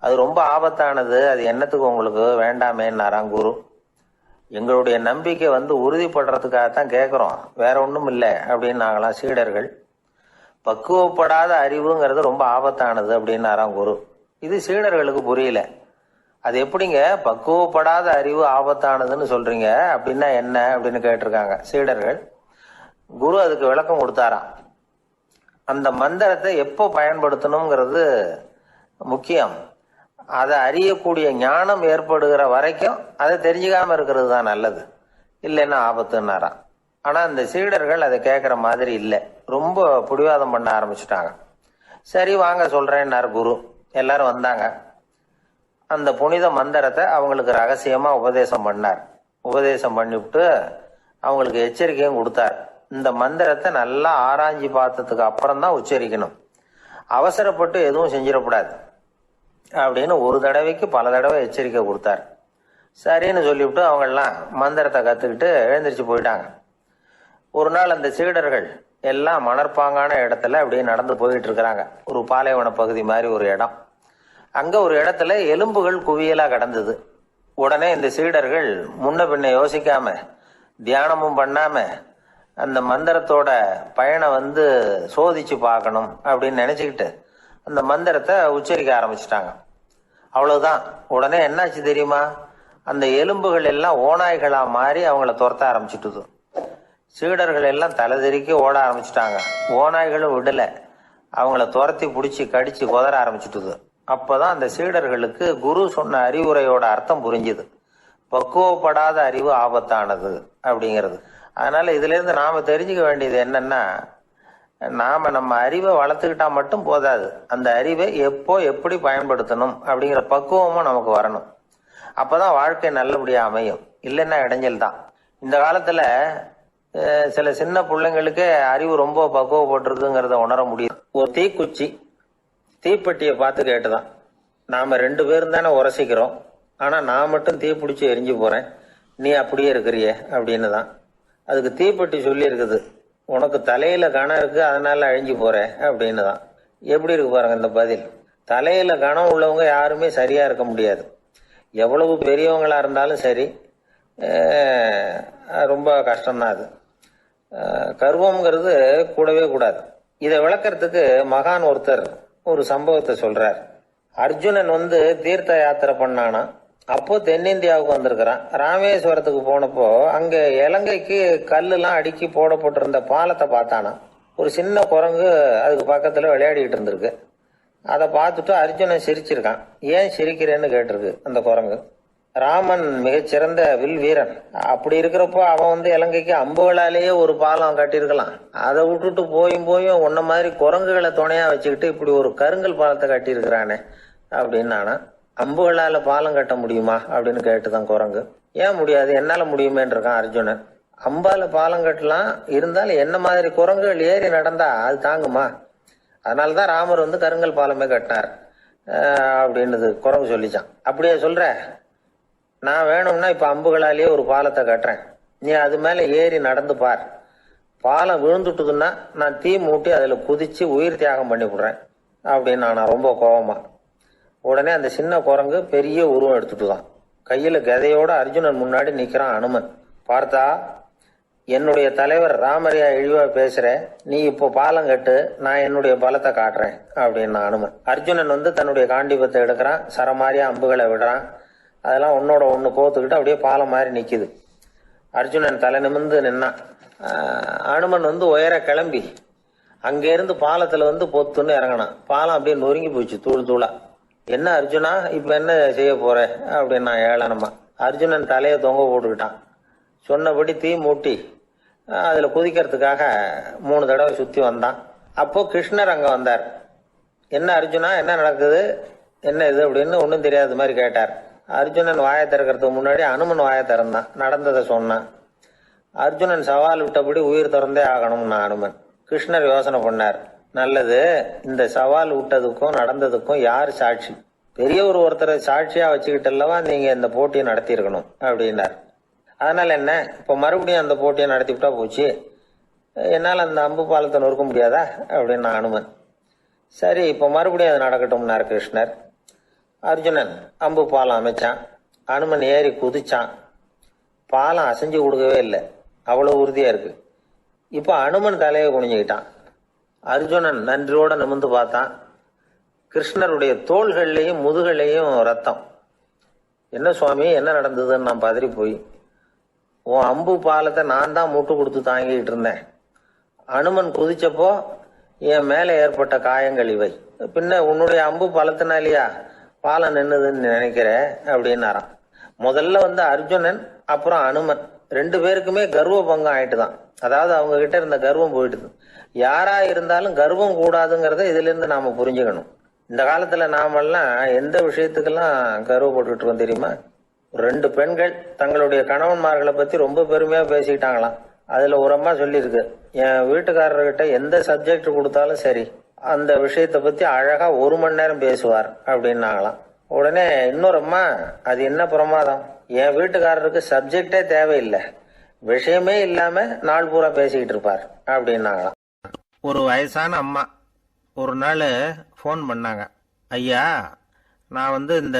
அது ரொம்ப ஆபத்தானது, அது என்னத்துக்கு உங்களுக்கு வேண்டாமேன்னாராம் குரு. எங்களுடைய நம்பிக்கை உறுதிப்படுறதுக்காகத்தான் கேட்குறோம், வேற ஒன்றும் இல்லை அப்படின்னாங்களாம் சீடர்கள். பக்குவப்படாத அறிவுங்கிறது ரொம்ப ஆபத்தானது அப்படின்னாராம் குரு. இது சீடர்களுக்கு புரியல. அது எப்படிங்க பக்குவப்படாத அறிவு ஆபத்தானதுன்னு சொல்றீங்க, அப்படின்னா என்ன அப்படின்னு கேட்டிருக்காங்க சீடர்கள். குரு அதுக்கு விளக்கம் கொடுத்தாராம். அந்த மந்திரத்தை எப்போ பயன்படுத்தணுங்கிறது முக்கியம். அதை அறியக்கூடிய ஞானம் ஏற்படுகிற வரைக்கும் அதை தெரிஞ்சுக்காம இருக்கிறது தான் நல்லது, இல்லைன்னா ஆபத்துன்னாராம். ஆனா இந்த சீடர்கள் அதை கேட்குற மாதிரி இல்லை, ரொம்ப பிடிவாதம் பண்ண ஆரம்பிச்சுட்டாங்க. சரி வாங்க சொல்றேன்னார் குரு. எல்லாரும் வந்தாங்க. அந்த புனித மந்திரத்தை அவங்களுக்கு ரகசியமா உபதேசம் பண்ணார். உபதேசம் பண்ணிவிட்டு அவங்களுக்கு எச்சரிக்கையும் கொடுத்தார். இந்த மந்திரத்தை நல்லா ஆராய்ச்சி பார்த்ததுக்கு அப்புறம் தான் உச்சரிக்கணும், அவசரப்பட்டு எதுவும் செஞ்சிடக்கூடாது அப்படின்னு ஒரு தடவைக்கு பல தடவை எச்சரிக்கை கொடுத்தார். சரின்னு சொல்லிவிட்டு அவங்கெல்லாம் மந்திரத்தை கற்றுக்கிட்டு எழுந்திரிச்சு போயிட்டாங்க. ஒரு நாள் அந்த சீடர்கள் எல்லாம் மணற்பாங்கான இடத்துல அப்படியே நடந்து போயிட்டு இருக்கிறாங்க. ஒரு பாலைவன பகுதி மாதிரி ஒரு இடம். அங்க ஒரு இடத்துல எலும்புகள் குவியலா கிடந்தது. உடனே இந்த சீடர்கள் முன்ன பின்ன யோசிக்காம, தியானமும் பண்ணாம, அந்த மந்திரத்தோட பயனை சோதிச்சு பார்க்கணும் அப்படின்னு நினைச்சுக்கிட்டு அந்த மந்திரத்தை உச்சரிக்க ஆரம்பிச்சிட்டாங்க. அவ்வளவுதான். உடனே என்னாச்சு தெரியுமா, அந்த எலும்புகள் எல்லாம் ஓநாய்களா மாறி அவங்கள துரத்த ஆரம்பிச்சுட்டுது. சீடர்கள் எல்லாம் தலைதெறிக்க ஓட ஆரம்பிச்சுட்டாங்க. ஓநாய்களும் விடல, அவங்கள துரத்தி பிடிச்சி கடிச்சு கொதற ஆரம்பிச்சுட்டுது. அப்பதான் அந்த சீடர்களுக்கு குரு சொன்ன அறிவுரையோட அர்த்தம் புரிஞ்சுது. பக்குவப்படாத அறிவு ஆபத்தானது அப்படிங்கிறது. அதனால இதுல இருந்து நாம தெரிஞ்சுக்க வேண்டியது என்னன்னா, நாம நம்ம அறிவை வளர்த்துக்கிட்டா மட்டும் போதாது, அந்த அறிவை எப்போ எப்படி பயன்படுத்தணும் அப்படிங்கிற பக்குவமும் நமக்கு வரணும். அப்பதான் வாழ்க்கை நல்லபடியா அமையும், இல்லைன்னா இடைஞ்சல் தான். இந்த காலத்துல சில சின்ன பிள்ளைங்களுக்கே அறிவு ரொம்ப பக்குவப்பட்டிருக்குங்கிறத உணர முடியும். ஒரு தீக்குச்சி தீப்பெட்டியை பார்த்து கேட்டுதான், நாம 2 பேரும் தானே உரசிக்கிறோம், ஆனா நான் மட்டும் தீ பிடிச்சி எரிஞ்சு போறேன், நீ அப்படியே இருக்கிறிய அப்படின்னு தான். அதுக்கு தீப்பெட்டி சொல்லி இருக்குது, உனக்கு தலையில கணம் இருக்கு அதனால அழிஞ்சு போற அப்படின்னு தான். எப்படி இருக்கு பாருங்க இந்த பதில். தலையில கணம் உள்ளவங்க யாருமே சரியா இருக்க முடியாது, எவ்வளவு பெரியவங்களா இருந்தாலும் சரி. ரொம்ப கஷ்டம்தான் அது. கர்வம்ங்கிறது கூடவே கூடாது. இதை விளக்கறதுக்கு மகான் ஒருத்தர் ஒரு சம்பவத்தை சொல்றார். அர்ஜுனன் தீர்த்த யாத்திரை பண்ணானா. அப்போ தென்னிந்தியாவுக்கு வந்திருக்கிறான். ராமேஸ்வரத்துக்கு போனப்போ அங்க இலங்கைக்கு கல்லுலாம் அடுக்கி போடப்பட்டிருந்த பாலத்தை பார்த்தானா. ஒரு சின்ன குரங்கு அதுக்கு பக்கத்துல விளையாடிட்டு இருந்திருக்கு. அதை பார்த்துட்டு அர்ஜுனன் சிரிச்சிருக்கான். ஏன் சிரிக்கிறேன்னு கேட்டிருக்கு அந்த குரங்கு. ராமன் மிகச்சிறந்த வில் வீரன், அப்படி இருக்கிறப்போ அவன் இலங்கைக்கு அம்புகளாலேயே ஒரு பாலம் கட்டியிருக்கலாம். அதை விட்டுட்டு போயும் உன்ன மாதிரி குரங்குகளை துணையா வச்சுக்கிட்டு இப்படி ஒரு கருங்கல் பாலத்தை கட்டியிருக்கிறானே அப்படின்னு நானா. அம்புகளால பாலம் கட்ட முடியுமா அப்படின்னு கேட்டுதான் குரங்கு. ஏன் முடியாது, என்னால முடியுமேன்னு இருக்கான் அர்ஜுனன். அம்பால பாலம் கட்டலாம், இருந்தாலும் என்ன மாதிரி குரங்குகள் ஏறி நடந்தா அது தாங்குமா? அதனாலதான் ராமர் கருங்கல் பாலமே கட்டினார் அப்படின்னு குரங்கு சொல்லிச்சான். அப்படியே சொல்ற, நான் வேணும்னா இப்ப அம்புகளாலேயே ஒரு பாலத்தை கட்டுறேன், நீ அது மேல ஏறி நடந்து பார். பாலம் விழுந்துட்டுதுன்னா நான் தீ மூட்டி அதுல குதிச்சு உயிர் தியாகம் பண்ணி விடுறேன் அப்படின்னு நான் ரொம்ப கோபமா. உடனே அந்த சின்ன குரங்கு பெரிய உருவம் எடுத்துட்டுதான். கையில கதையோட அர்ஜுனன் முன்னாடி நிக்கிறான் அனுமன். பார்த்தா என்னுடைய தலைவர் ராமரையா இழிவா பேசுற, நீ இப்போ பாலம் கட்டு, நான் என்னுடைய பலத்தை காட்டுறேன் அப்படின்னு அனுமன். அர்ஜுனன் தன்னுடைய காண்டிபத்தை எடுக்கிறான், சரமாரியா அம்புகளை விடுறான். அதெல்லாம் ஒன்னோட ஒண்ணு கோத்துக்கிட்டு அப்படியே பாலம் மாதிரி நிக்குது. அர்ஜுனன் தலை நிமிர்ந்து நின்னான். அனுமன் உயர கிளம்பி அங்கிருந்து பாலத்துல பொத்துன்னு இறங்கினான். பாலம் அப்படியே நொறுங்கி போச்சு தூள் தூளா. என்ன அர்ஜுனா, இப்ப என்ன செய்ய போற அப்படின்னா ஏளனமா. அர்ஜுனன் தலையை தொங்க போட்டுக்கிட்டான். சொன்னபடி தீ மூட்டி அதுல குதிக்கிறதுக்காக 3 தடவை சுத்தி வந்தான். அப்போ கிருஷ்ணர் அங்க வந்தார். என்ன அர்ஜுனா, என்ன நடக்குது, என்ன இது அப்படின்னு ஒன்றும் தெரியாத மாதிரி கேட்டார். அர்ஜுனன் வாயை திறக்கிறதுக்கு முன்னாடி அனுமன் வாயை திறந்தான், நடந்ததை சொன்னான். அர்ஜுனன் சவால் விட்டபடி உயிர் திறந்தே ஆகணும்னா அனுமன். கிருஷ்ணர் யோசனை பண்ணார். நல்லது, இந்த சவால் விட்டதுக்கும் நடந்ததுக்கும் யார் சாட்சி? பெரிய ஒருத்தரை சாட்சியா வச்சுக்கிட்டல்லவா நீங்க இந்த போட்டியை நடத்தி இருக்கணும் அப்படின்னார். அதனால என்ன, இப்ப மறுபடியும் அந்த போட்டியை நடத்தி விட்டா போச்சு, என்னால் அந்த அம்பு பாலத்தை நொறுக்க முடியாதா அப்படின்னு அனுமன். சரி, இப்ப மறுபடியும் அது நடக்கட்டும்னார் கிருஷ்ணர். அர்ஜுனன் அம்பு பாலம் அமைச்சான். அனுமன் ஏறி குதிச்சான். பாலம் அசைஞ்சு கொடுக்கவே இல்லை, அவ்வளவு உறுதியா இருக்கு. இப்ப அனுமன் தலையை குனிஞ்சுக்கிட்டான். அர்ஜுனன் நன்றியோட நிமிர்ந்து பார்த்தான். கிருஷ்ணருடைய தோள்கள்லையும் முதுகள்லையும் ரத்தம். என்ன சுவாமி, என்ன நடந்ததுன்னு நான் பதறி போய், உன் அம்பு பாலத்தை நான் தான் முட்டு கொடுத்து தாங்கிட்டு இருந்தேன். அனுமன் குதிச்சப்போ என் மேல ஏற்பட்ட காயங்கள் இவை. பின்ன உன்னுடைய அம்பு பலத்தினாலியா பாலம் நின்னுதுன்னு நினைக்கிற அப்படின்னாராம். முதல்ல அர்ஜுனன் அப்புறம் அனுமன் 2 பேருக்குமே கர்வ பங்கம் ஆயிட்டுதான். அதாவது அவங்க கிட்ட இருந்த கர்வம் போயிட்டுது. யாரா இருந்தாலும் கர்வம் கூடாதுங்கிறத இதுல இருந்து நாம புரிஞ்சுக்கணும். இந்த காலத்துல நாமெல்லாம் எந்த விஷயத்துக்கெல்லாம் கர்வப்பட்டு இருக்கோம் தெரியுமா? 2 பெண்கள் தங்களுடைய கணவன்மார்களை பத்தி ரொம்ப பெருமையா பேசிக்கிட்டாங்களாம். அதுல ஒரு அம்மா சொல்லியிருக்கு, என் வீட்டுக்காரர்கிட்ட எந்த சப்ஜெக்ட் கொடுத்தாலும் சரி அந்த விஷயத்த பத்தி அழகா 1 மணி நேரம் பேசுவார் அப்படின்னாங்களாம். உடனே இன்னொரு அம்மா, அது என்ன பிரமாதம், என் வீட்டுக்காரருக்கு சப்ஜெக்டே தேவையில்லை, விஷயமே இல்லாம நாள் பூரா பேசிக்கிட்டு இருப்பார் அப்படின்னாங்களாம். ஒரு வயசான அம்மா ஒரு நாள் ஃபோன் பண்ணாங்க. ஐயா, நான் இந்த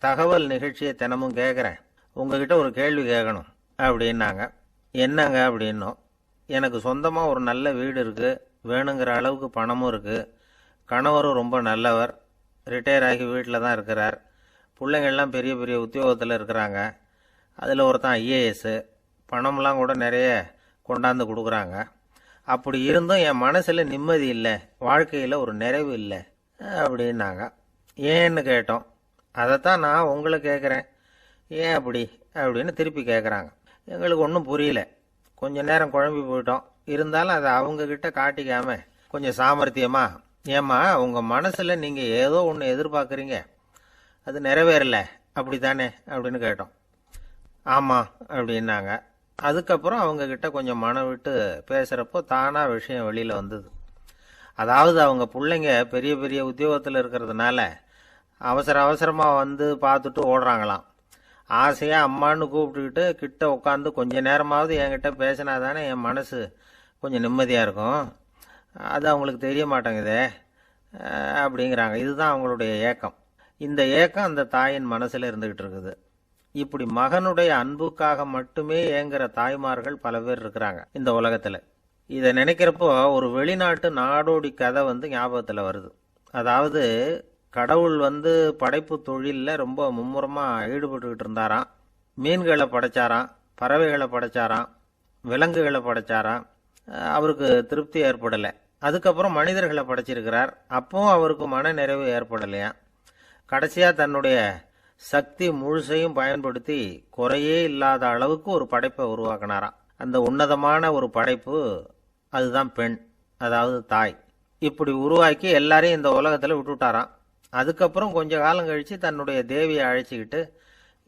தகவல் நிகழ்ச்சியை தினமும் கேட்குறேன், உங்ககிட்ட ஒரு கேள்வி கேட்கணும் அப்படின்னாங்க. என்னங்க அப்படின்னோம். எனக்கு சொந்தமாக ஒரு நல்ல வீடு இருக்குது, வேணுங்கிற அளவுக்கு பணமும் இருக்குது, கணவரும் ரொம்ப நல்லவர், ரிட்டையர் ஆகி வீட்டில் தான் இருக்கிறார், பிள்ளைங்கள்லாம் பெரிய பெரிய உத்தியோகத்தில் இருக்கிறாங்க, அதில் ஒருத்தன் ஐஏஎஸ்ஸு, பணம்லாம் கூட நிறைய கொண்டாந்து கொடுக்குறாங்க. அப்படி இருந்தும் என் மனசில் நிம்மதி இல்லை, வாழ்க்கையில் ஒரு நிறைவு இல்லை அப்படின்னாங்க. ஏன்னு கேட்டோம். அதைத்தான் நான் உங்களை கேட்குறேன், ஏன் அப்படி அப்படின்னு திருப்பி கேட்குறாங்க. எங்களுக்கு ஒன்றும் புரியல, கொஞ்ச நேரம் குழம்பி போயிட்டோம். இருந்தாலும் அதை அவங்கக்கிட்ட காட்டிக்காம கொஞ்சம் சாமர்த்தியமா, ஏம்மா உங்கள் மனசில் நீங்கள் ஏதோ ஒன்று எதிர்பார்க்குறீங்க, அது நிறைவேறல அப்படி தானே அப்படின்னு கேட்டோம். ஆமாம் அப்படின்னாங்க. அதுக்கப்புறம் அவங்கக்கிட்ட கொஞ்சம் மனம் விட்டு பேசுகிறப்போ தானாக விஷயம் வெளியில் வந்தது. அதாவது அவங்க பிள்ளைங்க பெரிய பெரிய உத்தியோகத்தில் இருக்கிறதுனால அவசர அவசரமாக பார்த்துட்டு ஓடுறாங்களாம். ஆசையாக அம்மான்னு கூப்பிட்டுக்கிட்டு கிட்ட உட்காந்து கொஞ்ச நேரமாவது என்கிட்ட பேசினா தானே என் மனசு கொஞ்சம் நிம்மதியாக இருக்கும், அது அவங்களுக்கு தெரிய மாட்டேங்குதே அப்படிங்கிறாங்க. இதுதான் அவங்களுடைய ஏக்கம். இந்த ஏக்கம் அந்த தாயின் மனசில் இருந்துக்கிட்டு இருக்குது. இப்படி மகனுடைய அன்புக்காக மட்டுமே ஏங்குற தாய்மார்கள் பல பேர் இருக்கிறாங்க இந்த உலகத்தில். இதை நினைக்கிறப்போ ஒரு வெளிநாட்டு நாடோடி கதை ஞாபகத்தில் வருது. அதாவது கடவுள் படைப்பு தொழிலில் ரொம்ப மும்முரமாக ஈடுபட்டுக்கிட்டு இருந்தாராம். மீன்களை படைச்சாராம், பறவைகளை படைச்சாராம், விலங்குகளை படைச்சாராம். அவருக்கு திருப்தி ஏற்படலை. அதுக்கப்புறம் மனிதர்களை படைச்சிருக்கிறார். அப்பவும் அவருக்கு மன நிறைவு ஏற்படலையா. கடைசியாக தன்னுடைய சக்தி முழுசையும் பயன்படுத்தி குறையே இல்லாத அளவுக்கு ஒரு படைப்பை உருவாக்கினாராம். அந்த உன்னதமான ஒரு படைப்பு அதுதான் பெண், அதாவது தாய். இப்படி உருவாக்கி எல்லாரையும் இந்த உலகத்தில் விட்டுவிட்டாராம். அதுக்கப்புறம் கொஞ்ச காலம் கழித்து தன்னுடைய தேவியை அழைச்சிக்கிட்டு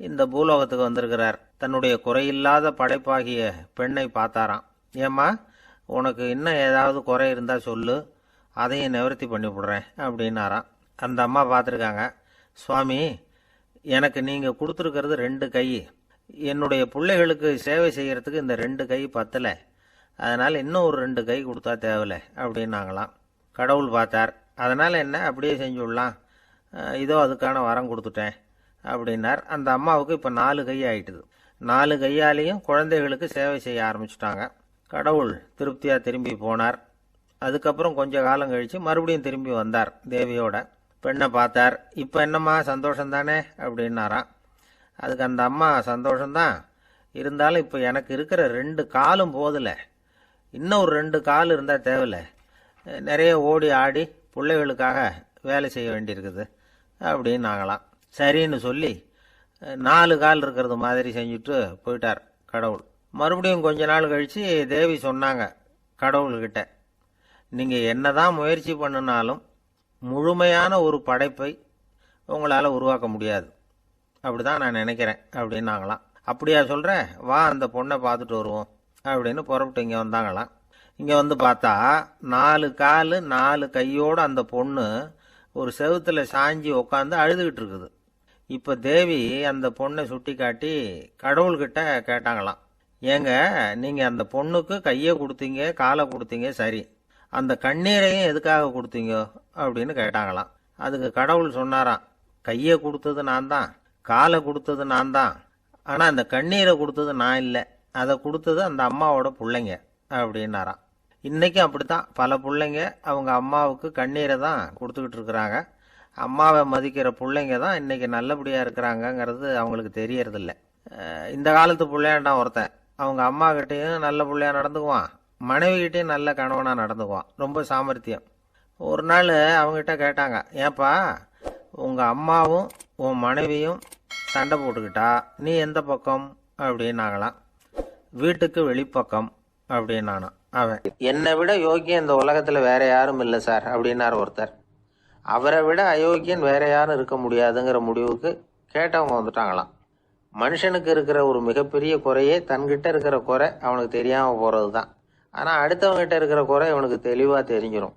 இந்த பூலோகத்துக்கு வந்திருக்கிறார். தன்னுடைய குறையில்லாத படைப்பாகிய பெண்ணை பார்த்தாராம். ஏம்மா, உனக்கு இன்னும் ஏதாவது குறை இருந்தால் சொல்லு, அதையும் நிவர்த்தி பண்ணி விடுறேன் அப்படின்னாராம். அந்த அம்மா பார்த்துருக்காங்க. சுவாமி, எனக்கு நீங்கள் கொடுத்துருக்கிறது 2 கை, என்னுடைய பிள்ளைகளுக்கு சேவை செய்கிறதுக்கு இந்த 2 கை பத்தலை, அதனால் இன்னும் ஒரு 2 கை கொடுத்தா தேவலை அப்படின்னாங்களாம். கடவுள் பார்த்தார். அதனால் என்ன, அப்படியே செஞ்சு விடலாம், இதோ அதுக்கான வரம் கொடுத்துட்டேன் அப்படின்னார். அந்த அம்மாவுக்கு இப்போ 4 கை ஆயிட்டுது. 4 கையாலையும் குழந்தைகளுக்கு சேவை செய்ய ஆரம்பிச்சிட்டாங்க. கடவுள் திருப்தியாக திரும்பி போனார். அதுக்கப்புறம் கொஞ்ச காலம் கழித்து மறுபடியும் திரும்பி வந்தார் தேவியோட. பெண்ணை பார்த்தார். இப்போ என்னம்மா சந்தோஷம் தானே அப்படின்னாராம். அதுக்கு அந்த அம்மா, சந்தோஷம்தான், இருந்தாலும் இப்போ எனக்கு இருக்கிற 2 காலும் போதில்லை, இன்னும் ஒரு 2 கால் இருந்தால் தேவையில்லை, நிறைய ஓடி ஆடி பிள்ளைகளுக்காக வேலை செய்ய வேண்டியிருக்குது அப்படின்னாங்களாம். சரின்னு சொல்லி 4 கால் இருக்கிறது மாதிரி செஞ்சுட்டு போயிட்டார் கடவுள். மறுபடியும் கொஞ்ச நாள் கழித்து தேவி சொன்னாங்க கடவுள்கிட்ட, நீங்கள் என்னதான் முயற்சி பண்ணினாலும் முழுமையான ஒரு படைப்பை உங்களால் உருவாக்க முடியாது, அப்படிதான் நான் நினைக்கிறேன் அப்படின்னாங்களாம். அப்படியா சொல்கிறேன், வா அந்த பொண்ணை பார்த்துட்டு வருவோம் அப்படின்னு புறப்பட்டு இங்கே வந்தாங்களாம். இங்கே வந்து பார்த்தா 4 கால் 4 கையோடு அந்த பொண்ணு ஒரு செவுத்துல சாஞ்சி உட்காந்து அழுதுகிட்டு இருக்குது. இப்போ தேவி அந்த பொண்ணை சுட்டி காட்டி கடவுள்கிட்ட கேட்டாங்களாம், ஏங்க நீங்கள் அந்த பொண்ணுக்கு கையை கொடுத்தீங்க, காலை கொடுத்தீங்க, சரி, அந்த கண்ணீரையும் எதுக்காக கொடுத்தீங்க அப்படின்னு கேட்டாங்களாம். அதுக்கு கடவுள் சொன்னாராம், கையை கொடுத்தது நான் தான், காலை கொடுத்தது நான் தான், ஆனால் அந்த கண்ணீரை கொடுத்தது நான் இல்லை, அதை கொடுத்தது அந்த அம்மாவோட பிள்ளைங்க அப்படின்னாராம். இன்றைக்கும் அப்படித்தான் பல பிள்ளைங்க அவங்க அம்மாவுக்கு கண்ணீரை தான் கொடுத்துக்கிட்டு இருக்கிறாங்க. அம்மாவை மதிக்கிற பிள்ளைங்க தான் இன்றைக்கி நல்லபடியாக இருக்கிறாங்கங்கிறது அவங்களுக்கு தெரியறதில்ல. இந்த காலத்து பிள்ளையாண்டான் ஒருத்தன் அவங்க அம்மா கிட்டேயும் நல்ல பிள்ளையா நடந்துக்குவான், மனைவிகிட்டையும் நல்ல கணவனாக நடந்துக்குவான், ரொம்ப சாமர்த்தியம். ஒரு நாள் அவங்ககிட்ட கேட்டாங்க, ஏன்பா உங்கள் அம்மாவும் உன் மனைவியும் சண்டை போட்டுக்கிட்டா நீ எந்த பக்கம் அப்படின்னாங்களாம். வீட்டுக்கு வெளிப்பக்கம் அப்படின்னானா அவன். என்னை விட யோக்கியம் இந்த உலகத்தில் வேற யாரும் இல்லை சார் அப்படின்னார் ஒருத்தர். அவரை விட அயோக்கியன் வேற யாரும் இருக்க முடியாதுங்கிற முடிவுக்கு கேட்டவங்க வந்துட்டாங்களாம். மனுஷனுக்கு இருக்கிற ஒரு மிகப்பெரிய குறையே தன்கிட்ட இருக்கிற குறை அவனுக்கு தெரியாமல் போகிறது தான். ஆனால் அடுத்தவங்ககிட்ட இருக்கிற குறை இவனுக்கு தெளிவாக தெரிஞ்சிடும்.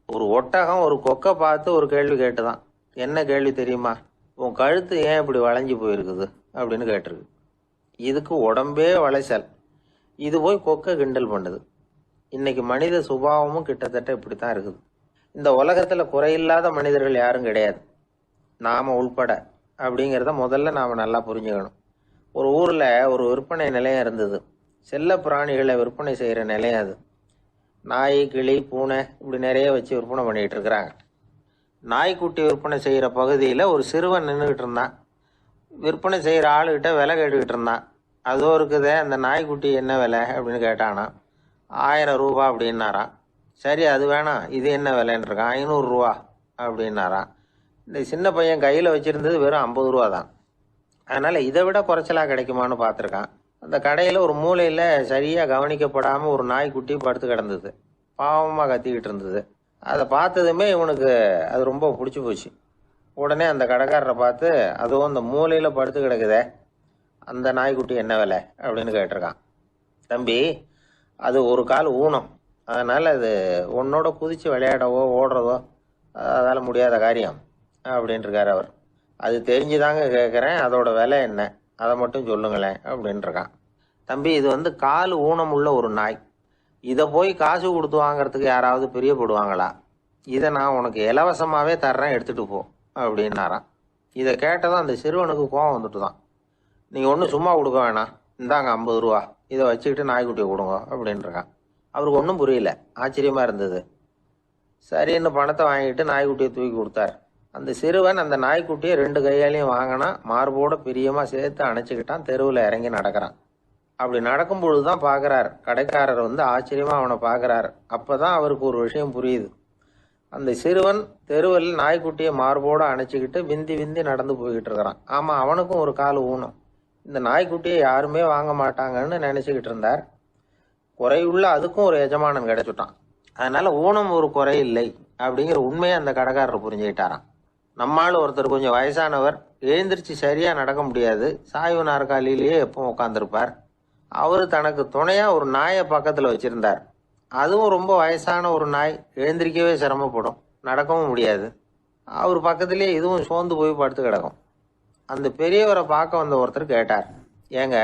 ஒரு ஒட்டகம் ஒரு கொக்கை பார்த்து ஒரு கேள்வி கேட்டுதான், என்ன கேள்வி தெரியுமா, உன் கழுத்து ஏன் இப்படி வளைஞ்சு போயிருக்குது அப்படின்னு கேட்டிருக்கு. இதுக்கு உடம்பே வளைச்சல், இது போய் கொக்கை கிண்டல் பண்ணுது. இன்னைக்கு மனித சுபாவமும் கிட்டத்தட்ட இப்படித்தான் இருக்குது. இந்த உலகத்தில் குறையில்லாத மனிதர்கள் யாரும் கிடையாது, நாம உள்பட அப்படிங்கிறத முதல்ல நாம் நல்லா புரிஞ்சுக்கணும். ஒரு ஊரில் ஒரு விற்பனை நிலையம் இருந்தது. செல்ல பிராணிகளை விற்பனை செய்கிற நிலையம் அது. நாய், கிளி, பூனை இப்படி நிறைய வச்சு விற்பனை பண்ணிகிட்டு இருக்கிறாங்க. நாய்க்குட்டி விற்பனை செய்கிற பகுதியில் ஒரு சிறுவன் நின்றுக்கிட்டு இருந்தான். விற்பனை செய்கிற ஆளுகிட்ட விலை கேட்டுக்கிட்டு இருந்தான். அதோ இருக்குதே அந்த நாய்க்குட்டி என்ன விலை அப்படின்னு கேட்டானா. 1000 ரூபா அப்படின்னாரான். சரி அது வேணாம், இது என்ன விலைன்னு இருக்கான். 500 ரூபா அப்படின்னாரான். இந்த சின்ன பையன் கையில் வச்சுருந்தது வெறும் 50 ரூபா தான். அதனால் இதை விட குறைச்சலாக கிடைக்குமான்னு பார்த்துருக்கான். அந்த கடையில் ஒரு மூலையில் சரியாக கவனிக்கப்படாமல் ஒரு நாய்க்குட்டி படுத்து கிடந்தது. பாவமாக கத்திக்கிட்டு இருந்தது. அதை பார்த்ததுமே இவனுக்கு அது ரொம்ப பிடிச்சி போச்சு. உடனே அந்த கடைக்காரரை பார்த்து, அதுவும் அந்த மூலையில் படுத்து கிடக்குதே அந்த நாய்க்குட்டி என்ன விலை அப்படின்னு கேட்டிருக்கான். தம்பி, அது ஒரு கால் ஊனம், அதனால் அது உன்னோட குதித்து விளையாடவோ ஓடுறதோ அதால் முடியாத காரியம் அப்படின்ட்டுருக்கார் அவர். அது தெரிஞ்சுதாங்க கேட்குறேன், அதோட விலை என்ன அதை மட்டும் சொல்லுங்களேன் அப்படின்ட்டுருக்கான். தம்பி, இது வந்து கால் ஊனம் உள்ள ஒரு நாய், இதை போய் காசு கொடுத்து வாங்கிறதுக்கு யாராவது பிரியப்படுவாங்களா? இதை நான் உனக்கு இலவசமாகவே தர்றேன், எடுத்துகிட்டு போ அப்படின்னாரான். இதை கேட்டதும் அந்த சிறுவனுக்கு கோவம் வந்துட்டு தான். நீங்கள் ஒன்றும் சும்மா கொடுக்க வேணாம், இந்தாங்க 50 ரூபா, இதை வச்சுக்கிட்டு நாய்க்குட்டியை கொடுங்க அப்படின்ட்டுருக்கான். அவருக்கு ஒன்றும் புரியல, ஆச்சரியமாக இருந்தது. சரின்னு பணத்தை வாங்கிட்டு நாய்க்குட்டியை தூக்கி கொடுத்தார். அந்த சிறுவன் அந்த நாய்க்குட்டியை 2 கையாலையும் வாங்கினா, மார்போட பிரியமாக சேர்த்து அணைச்சிக்கிட்டான். தெருவில் இறங்கி நடக்கிறான். அப்படி நடக்கும் பொழுது தான் பார்க்குறார், கடைக்காரர் வந்து ஆச்சரியமாக அவனை பார்க்குறார். அப்போ தான் அவருக்கு ஒரு விஷயம் புரியுது. அந்த சிறுவன் தெருவில் நாய்க்குட்டியை மார்போடு அணைச்சிக்கிட்டு விந்தி விந்தி நடந்து போய்கிட்டு இருக்கிறான். ஆமாம், அவனுக்கும் ஒரு கால் ஊனம். இந்த நாய்க்குட்டியை யாருமே வாங்க மாட்டாங்கன்னு நினச்சிக்கிட்டு இருந்தார். குறையுள்ள அதுக்கும் ஒரு எஜமானன் கிடைச்சிட்டான். அதனால் ஊனம் ஒரு குறை இல்லை அப்படிங்கிற உண்மையை அந்த கடைக்காரர் புரிஞ்சுக்கிட்டாராம். நம்மால் ஒருத்தர் கொஞ்சம் வயசானவர், எழுந்திரிச்சு சரியாக நடக்க முடியாது, சாய்வு நாற்காலியிலேயே எப்பவும் உட்காந்துருப்பார். அவர் தனக்கு துணையாக ஒரு நாயை பக்கத்தில் வச்சுருந்தார். அதுவும் ரொம்ப வயசான ஒரு நாய், எழுந்திரிக்கவே சிரமப்படும், நடக்கவும் முடியாது. அவர் பக்கத்துலேயே இதுவும் சோர்ந்து போய் படுத்து கிடக்கும். அந்த பெரியவரை பார்க்க வந்த ஒருத்தர் கேட்டார், ஏங்க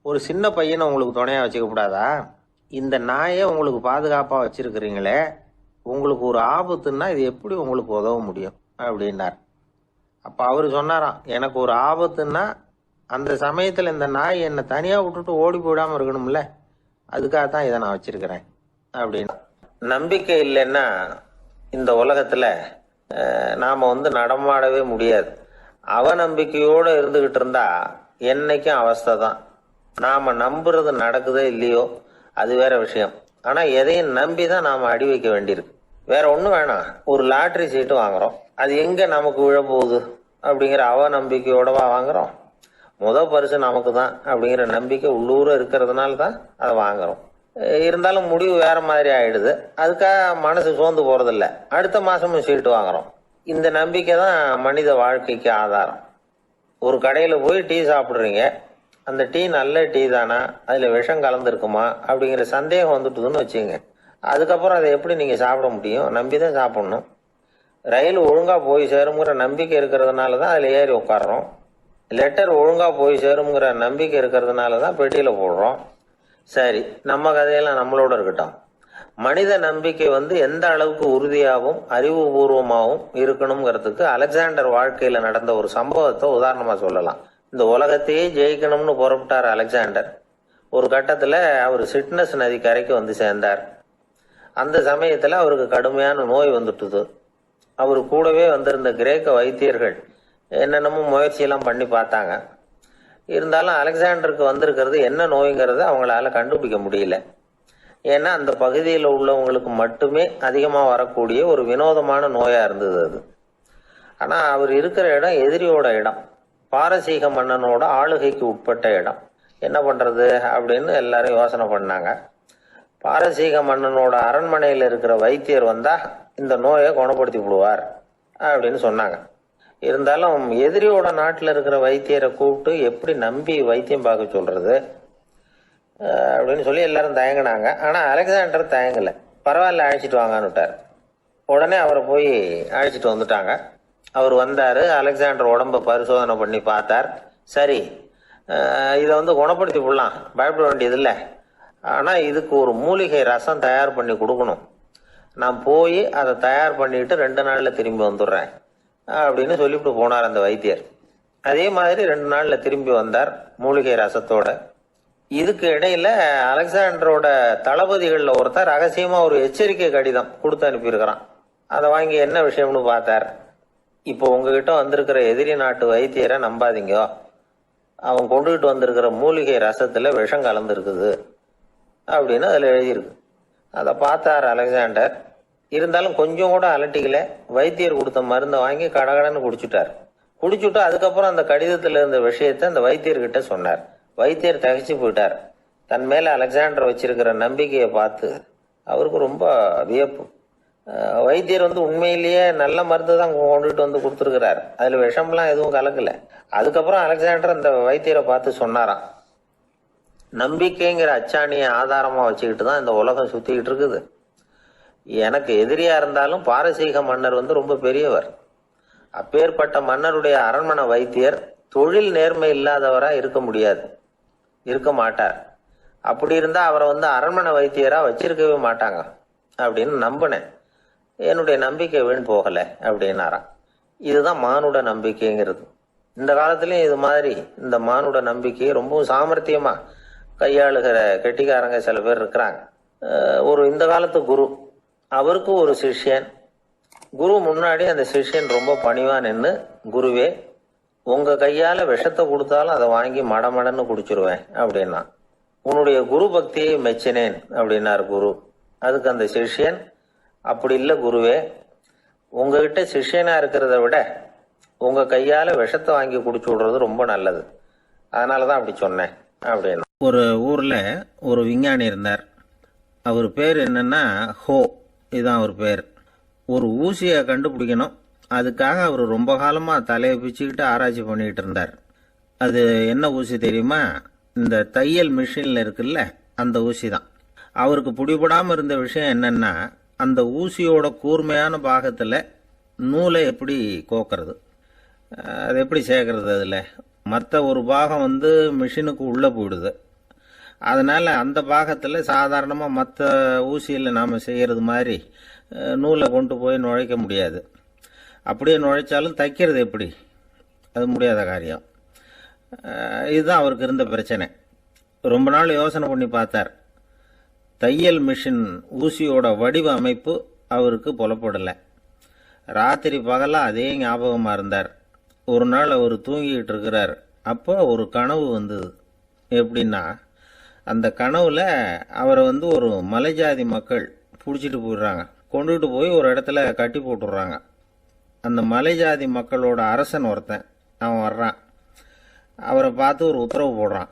ஒரு சின்ன பையனை உங்களுக்கு துணையாக வச்சுக்க கூடாதா? இந்த நாயை உங்களுக்கு பாதுகாப்பாக வச்சுருக்கிறீங்களே, உங்களுக்கு ஒரு ஆபத்துன்னா இது எப்படி உங்களுக்கு உதவ முடியும் அப்படின்னார். அப்போ அவர் சொன்னாராம், எனக்கு ஒரு ஆபத்துன்னா அந்த சமயத்தில் இந்த நாய் என்னை தனியாக விட்டுட்டு ஓடி போயிடாமல் இருக்கணும்ல, அதுக்காக தான் இதை நான் வச்சிருக்கிறேன் அப்படின்னு. நம்பிக்கை இல்லைன்னா இந்த உலகத்தில் நாம் நடமாடவே முடியாது. அவநம்பிக்கையோடு இருந்துக்கிட்டு இருந்தா என்னைக்கும் அவஸ்தை தான். நாம் நம்புறது நடக்குதோ இல்லையோ அது வேற விஷயம். ஆனால் எதையும் நம்பி தான் நாம் அடி வைக்க வேண்டியிருக்கு. வேற ஒன்றும் வேணாம், ஒரு லாட்ரி சீட்டு வாங்குறோம், அது எங்கே நமக்கு விழப்போகுது அப்படிங்கிற அவநம்பிக்கையோடவா வாங்குறோம். பரிசு நமக்கு தான் அப்படிங்கிற நம்பிக்கை உள்ளூர இருக்கிறதுனால தான் அதை வாங்குறோம். இருந்தாலும் முடிவு வேற மாதிரி ஆயிடுது. அதுக்காக மனசு சோர்ந்து போறதில்ல, அடுத்த மாசமும் சீட்டு வாங்குறோம். இந்த நம்பிக்கை தான் மனித வாழ்க்கைக்கு ஆதாரம். ஒரு கடையில் போய் டீ சாப்பிட்றீங்க, அந்த டீ நல்ல டீ தானா, அதில் விஷம் கலந்துருக்குமா அப்படிங்கிற சந்தேகம் வந்துட்டுதுன்னு வச்சுங்க. அதுக்கப்புறம் அதை எப்படி நீங்கள் சாப்பிட முடியும்? நம்பி தான் சாப்பிட்ணும். ரயில் ஒழுங்காக போய் சேருங்கிற நம்பிக்கை இருக்கிறதுனால தான் அதில் ஏறி உட்காடுறோம். லெட்டர் ஒழுங்காக போய் சேருங்கிற நம்பிக்கை இருக்கிறதுனால தான் பெட்டியில் போடுறோம். சரி, நம்ம கதையெல்லாம் நம்மளோட இருக்கட்டும். மனித நம்பிக்கை எந்த அளவுக்கு உறுதியாகவும் அறிவுபூர்வமாகவும் இருக்கணுங்கிறதுக்கு அலெக்சாண்டர் வாழ்க்கையில் நடந்த ஒரு சம்பவத்தை உதாரணமாக சொல்லலாம். இந்த உலகத்தையே ஜெயிக்கணும்னு புறப்பட்டார் அலெக்சாண்டர். ஒரு கட்டத்தில் அவர் சிட்னஸ் நதி கரைக்கு சேர்ந்தார். அந்த சமயத்தில் அவருக்கு கடுமையான நோய் வந்துட்டுது. அவர் கூடவே வந்திருந்த கிரேக்க வைத்தியர்கள் என்னென்னமோ முயற்சியெல்லாம் பண்ணி பார்த்தாங்க. இருந்தாலும் அலெக்சாண்டருக்கு வந்திருக்கிறது என்ன நோய்ங்கிறத அவங்களால கண்டுபிடிக்க முடியல. ஏன்னா அந்த பகுதியில் உள்ளவங்களுக்கு மட்டுமே அதிகமாக வரக்கூடிய ஒரு வினோதமான நோயாக இருந்தது அது. ஆனால் அவர் இருக்கிற இடம் எதிரியோட இடம், பாரசீக மன்னனோட ஆளுகைக்கு உட்பட்ட இடம். என்ன பண்ணுறது அப்படின்னு எல்லாரும் யோசனை பண்ணாங்க. பாரசீக மன்னனோட அரண்மனையில் இருக்கிற வைத்தியர் வந்தால் இந்த நோயை குணப்படுத்தி விடுவார் அப்படின்னு சொன்னாங்க. இருந்தாலும் எதிரியோட நாட்டில் இருக்கிற வைத்தியரை கூப்பிட்டு எப்படி நம்பி வைத்தியம் பார்க்க சொல்றது அப்படின்னு சொல்லி எல்லாரும் தயங்கினாங்க. ஆனால் அலெக்சாண்டர் தயங்கலை. பரவாயில்ல, அழைச்சிட்டு வாங்கன்னு விட்டார். உடனே அவரை போய் அழைச்சிட்டு வந்துட்டாங்க. அவர் வந்தார். அலெக்சாண்டர் உடம்பை பரிசோதனை பண்ணி பார்த்தார். சரி, இதை குணப்படுத்தி விடலாம், பயப்பட வேண்டியதில்லை. ஆனால் இதுக்கு ஒரு மூலிகை ரசம் தயார் பண்ணி கொடுக்கணும். நான் போய் அதை தயார் பண்ணிட்டு 2 நாளில் திரும்பி வந்துடுறேன் அப்படின்னு சொல்லிவிட்டு போனார் அந்த வைத்தியர். அதே மாதிரி 2 நாளில் திரும்பி வந்தார் மூலிகை ரசத்தோட. இதுக்கு இடையில அலெக்சாண்டரோட தளபதிகளில் ஒருத்தர் ரகசியமாக ஒரு எச்சரிக்கை கடிதம் கொடுத்து அனுப்பியிருக்கிறான். அதை வாங்கி என்ன விஷயம்னு பார்த்தார். இப்போ உங்ககிட்ட வந்திருக்கிற எதிரி நாட்டு வைத்தியரை நம்பாதீங்க, அவன் கொண்டுகிட்டு வந்திருக்கிற மூலிகை ரசத்தில் விஷம் கலந்துருக்குது அப்படின்னு அதில் எழுதியிருக்கு. அதை பார்த்தார் அலெக்சாண்டர். இருந்தாலும் கொஞ்சம் கூட அலட்டிக்கல. வைத்தியர் கொடுத்த மருந்தை வாங்கி கடகடன்னு குடிச்சுட்டு அதுக்கப்புறம் அந்த கடிதத்தில் இருந்த விஷயத்தை அந்த வைத்தியர்கிட்ட சொன்னார். வைத்தியர் தகைச்சு போயிட்டார். தன் மேலே அலெக்சாண்டர் வச்சிருக்கிற நம்பிக்கையை பார்த்து அவருக்கு ரொம்ப வியப்பு. வைத்தியர் உண்மையிலேயே நல்ல மருந்து தான் கொண்டுட்டு கொடுத்துருக்கிறார், அதில் விஷம்லாம் எதுவும் கலக்கல. அதுக்கப்புறம் அலெக்சாண்டர் அந்த வைத்தியரை பார்த்து சொன்னாராம், நம்பிக்கைங்கிற அச்சாணியை ஆதாரமாக வச்சுக்கிட்டு தான் இந்த உலகம் சுற்றிக்கிட்டு இருக்குது. எனக்கு எதிரியா இருந்தாலும் பாரசீக மன்னர் ரொம்ப பெரியவர். அப்பேற்பட்ட மன்னருடைய அரண்மனை வைத்தியர் தொழில் நேர்மை இல்லாதவரா இருக்க மாட்டார். அப்படி இருந்தா அவரை அரண்மனை வைத்தியரா வச்சிருக்கவே மாட்டாங்க அப்படின்னு நம்பினேன். என்னுடைய நம்பிக்கை வீண் போகல அப்படின்னாராம். இதுதான் மானுட நம்பிக்கைங்கிறது. இந்த காலத்திலயும் இது மாதிரி இந்த மானுட நம்பிக்கையை ரொம்பவும் சாமர்த்தியமா கையாளுகிற கெட்டிக்காரங்க சில பேர் இருக்கிறாங்க. இந்த காலத்து குரு, அவருக்கு ஒரு சிஷ்யன். குரு முன்னாடி அந்த சிஷ்யன் ரொம்ப பணிவா நின்று, குருவே உங்க கையால விஷத்தை கொடுத்தாலும் அதை வாங்கி மடமடன்னு குடிச்சிருவேன் அப்படின்னா. உன்னுடைய குரு பக்தியை மெச்சினேன் அப்படின்னார் குரு. அதுக்கு அந்த சிஷ்யன், அப்படி இல்லை குருவே, உங்ககிட்ட சிஷ்யனா இருக்கிறத விட உங்க கையால விஷத்தை வாங்கி குடிச்சு விடுறது ரொம்ப நல்லது, அதனாலதான் அப்படி சொன்னேன் அப்படின்னா. ஒரு ஊர்ல ஒரு விஞ்ஞானி இருந்தார். அவர் பேர் என்னன்னா ஹோ, இதுதான் அவர் பேர். ஒரு ஊசியை கண்டுபிடிக்கணும், அதுக்காக அவர் ரொம்ப காலமாக தலையை பிச்சுக்கிட்டு ஆராய்ச்சி பண்ணிக்கிட்டு இருந்தார். அது என்ன ஊசி தெரியுமா? இந்த தையல் மிஷினில் இருக்குல்ல, அந்த ஊசி தான். அவருக்கு பிடிபடாமல் இருந்த விஷயம் என்னன்னா, அந்த ஊசியோட கூர்மையான பாகத்தில் நூலை எப்படி கோக்கிறது, அது எப்படி சேர்க்கறது. அதில் மற்ற ஒரு பாகம் மிஷினுக்கு உள்ளே போயிடுது. அதனால் அந்த பாகத்தில் சாதாரணமாக மற்ற ஊசியில் நாம் செய்கிறது மாதிரி நூலை கொண்டு போய் நுழைக்க முடியாது. அப்படியே நுழைச்சாலும் தைக்கிறது எப்படி, அது முடியாத காரியம். இதுதான் அவருக்கு இருந்த பிரச்சனை. ரொம்ப நாள் யோசனை பண்ணி பார்த்தார். தையல் மிஷின் ஊசியோட வடிவ அமைப்பு அவருக்கு புலப்படலை. ராத்திரி பகலாக அதே ஞாபகமாக இருந்தார். ஒரு நாள் அவர் தூங்கிக்கிட்டு இருக்கிறார். அப்போ ஒரு கனவு வந்தது. எப்படின்னா, அந்த கனவுல அவரை ஒரு மலைஜாதி மக்கள் பிடிச்சிட்டு போயிடுறாங்க. கொண்டுகிட்டு போய் ஒரு இடத்துல கட்டி போட்டுடுறாங்க. அந்த மலைஜாதி மக்களோட அரசன் ஒருத்தன் அவன் வர்றான். அவரை பார்த்து ஒரு உத்தரவு போடுறான்.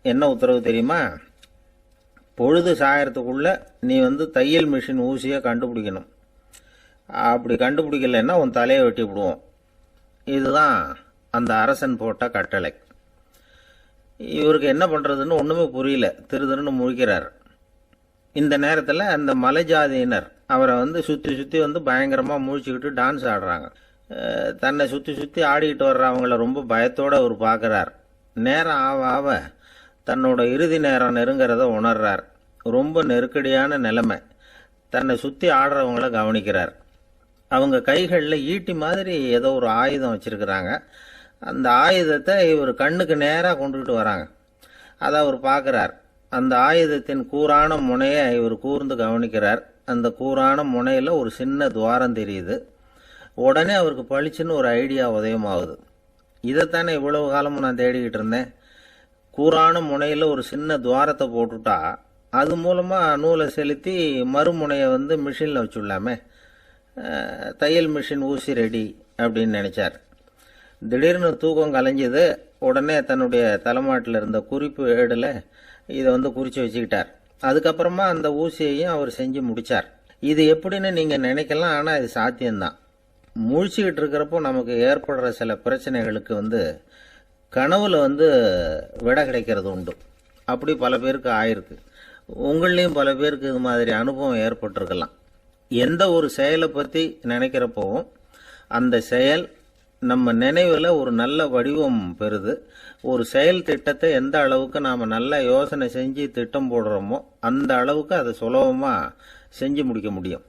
என்ன உத்தரவு தெரியுமா? பொழுது சாயறதுக்குள்ள நீ தையல் மிஷின் ஊசியை கண்டுபிடிக்கணும். அப்படி கண்டுபிடிக்கலன்னா உன் தலையை வெட்டி விடுவோம். இதுதான் அந்த அரசன் போட்ட கட்டளை. இவருக்கு என்ன பண்றதுன்னு ஒண்ணுமே புரியல. திருன்னு முழிக்கிறார். இந்த நேரத்தில் அந்த மலைஜாதியினர் அவரை சுற்றி சுற்றி பயங்கரமா முழிச்சுக்கிட்டு டான்ஸ் ஆடுறாங்க. தன்னை சுற்றி சுற்றி ஆடிக்கிட்டு வர்றவங்கள ரொம்ப பயத்தோடு அவர் பார்க்குறார். நேரம் ஆவ ஆவ தன்னோட இறுதி நேரம் நெருங்கிறத உணர்றார். ரொம்ப நெருக்கடியான நிலைமை. தன்னை சுற்றி ஆடுறவங்கள கவனிக்கிறார். அவங்க கைகளில் ஈட்டி மாதிரி ஏதோ ஒரு ஆயுதம் வச்சிருக்கிறாங்க. அந்த ஆயுதத்தை இவர் கண்ணுக்கு நேராக கொண்டுகிட்டு வராங்க. அதை அவர் பார்க்குறார். அந்த ஆயுதத்தின் கூரான முனையை இவர் கூர்ந்து கவனிக்கிறார். அந்த கூரான முனையில் ஒரு சின்ன துவாரம் தெரியுது. உடனே அவருக்கு பளிச்சுன்னு ஒரு ஐடியா உதயமாகுது. இதைத்தானே இவ்வளவு காலமும் நான் தேடிக்கிட்டு இருந்தேன். கூரான முனையில் ஒரு சின்ன துவாரத்தை போட்டுட்டா அது மூலமாக நூலை செலுத்தி மறுமுனையை மிஷினில் வச்சுடலாமே. தையல் மிஷின் ஊசி ரெடி அப்படின்னு நினைச்சார். திடீர்னு தூக்கம் கலைஞ்சது. உடனே தன்னுடைய தலைமாட்டில் இருந்த குறிப்பு ஏடில் இதை குறித்து வச்சுக்கிட்டார். அதுக்கப்புறமா அந்த ஊசியையும் அவர் செஞ்சு முடித்தார். இது எப்படின்னு நீங்கள் நினைக்கலாம், ஆனால் இது சாத்தியம்தான். முழிச்சுக்கிட்டு இருக்கிறப்போ நமக்கு ஏற்படுற சில பிரச்சனைகளுக்கு கனவுல விடை கிடைக்கிறது உண்டு. அப்படி பல பேருக்கு ஆயிருக்கு. உங்களையும் பல பேருக்கு இது மாதிரி அனுபவம் ஏற்பட்டிருக்கலாம். எந்த ஒரு செயலை பற்றி நினைக்கிறப்போவும் அந்த செயல் நம்ம நினைவில் ஒரு நல்ல வடிவம் பெறுது. ஒரு செயல் திட்டத்தை எந்த அளவுக்கு நாம் நல்ல யோசனை செஞ்சு திட்டம் போடுறோமோ அந்த அளவுக்கு அதை சுலபமாக செஞ்சு முடிக்க முடியும்.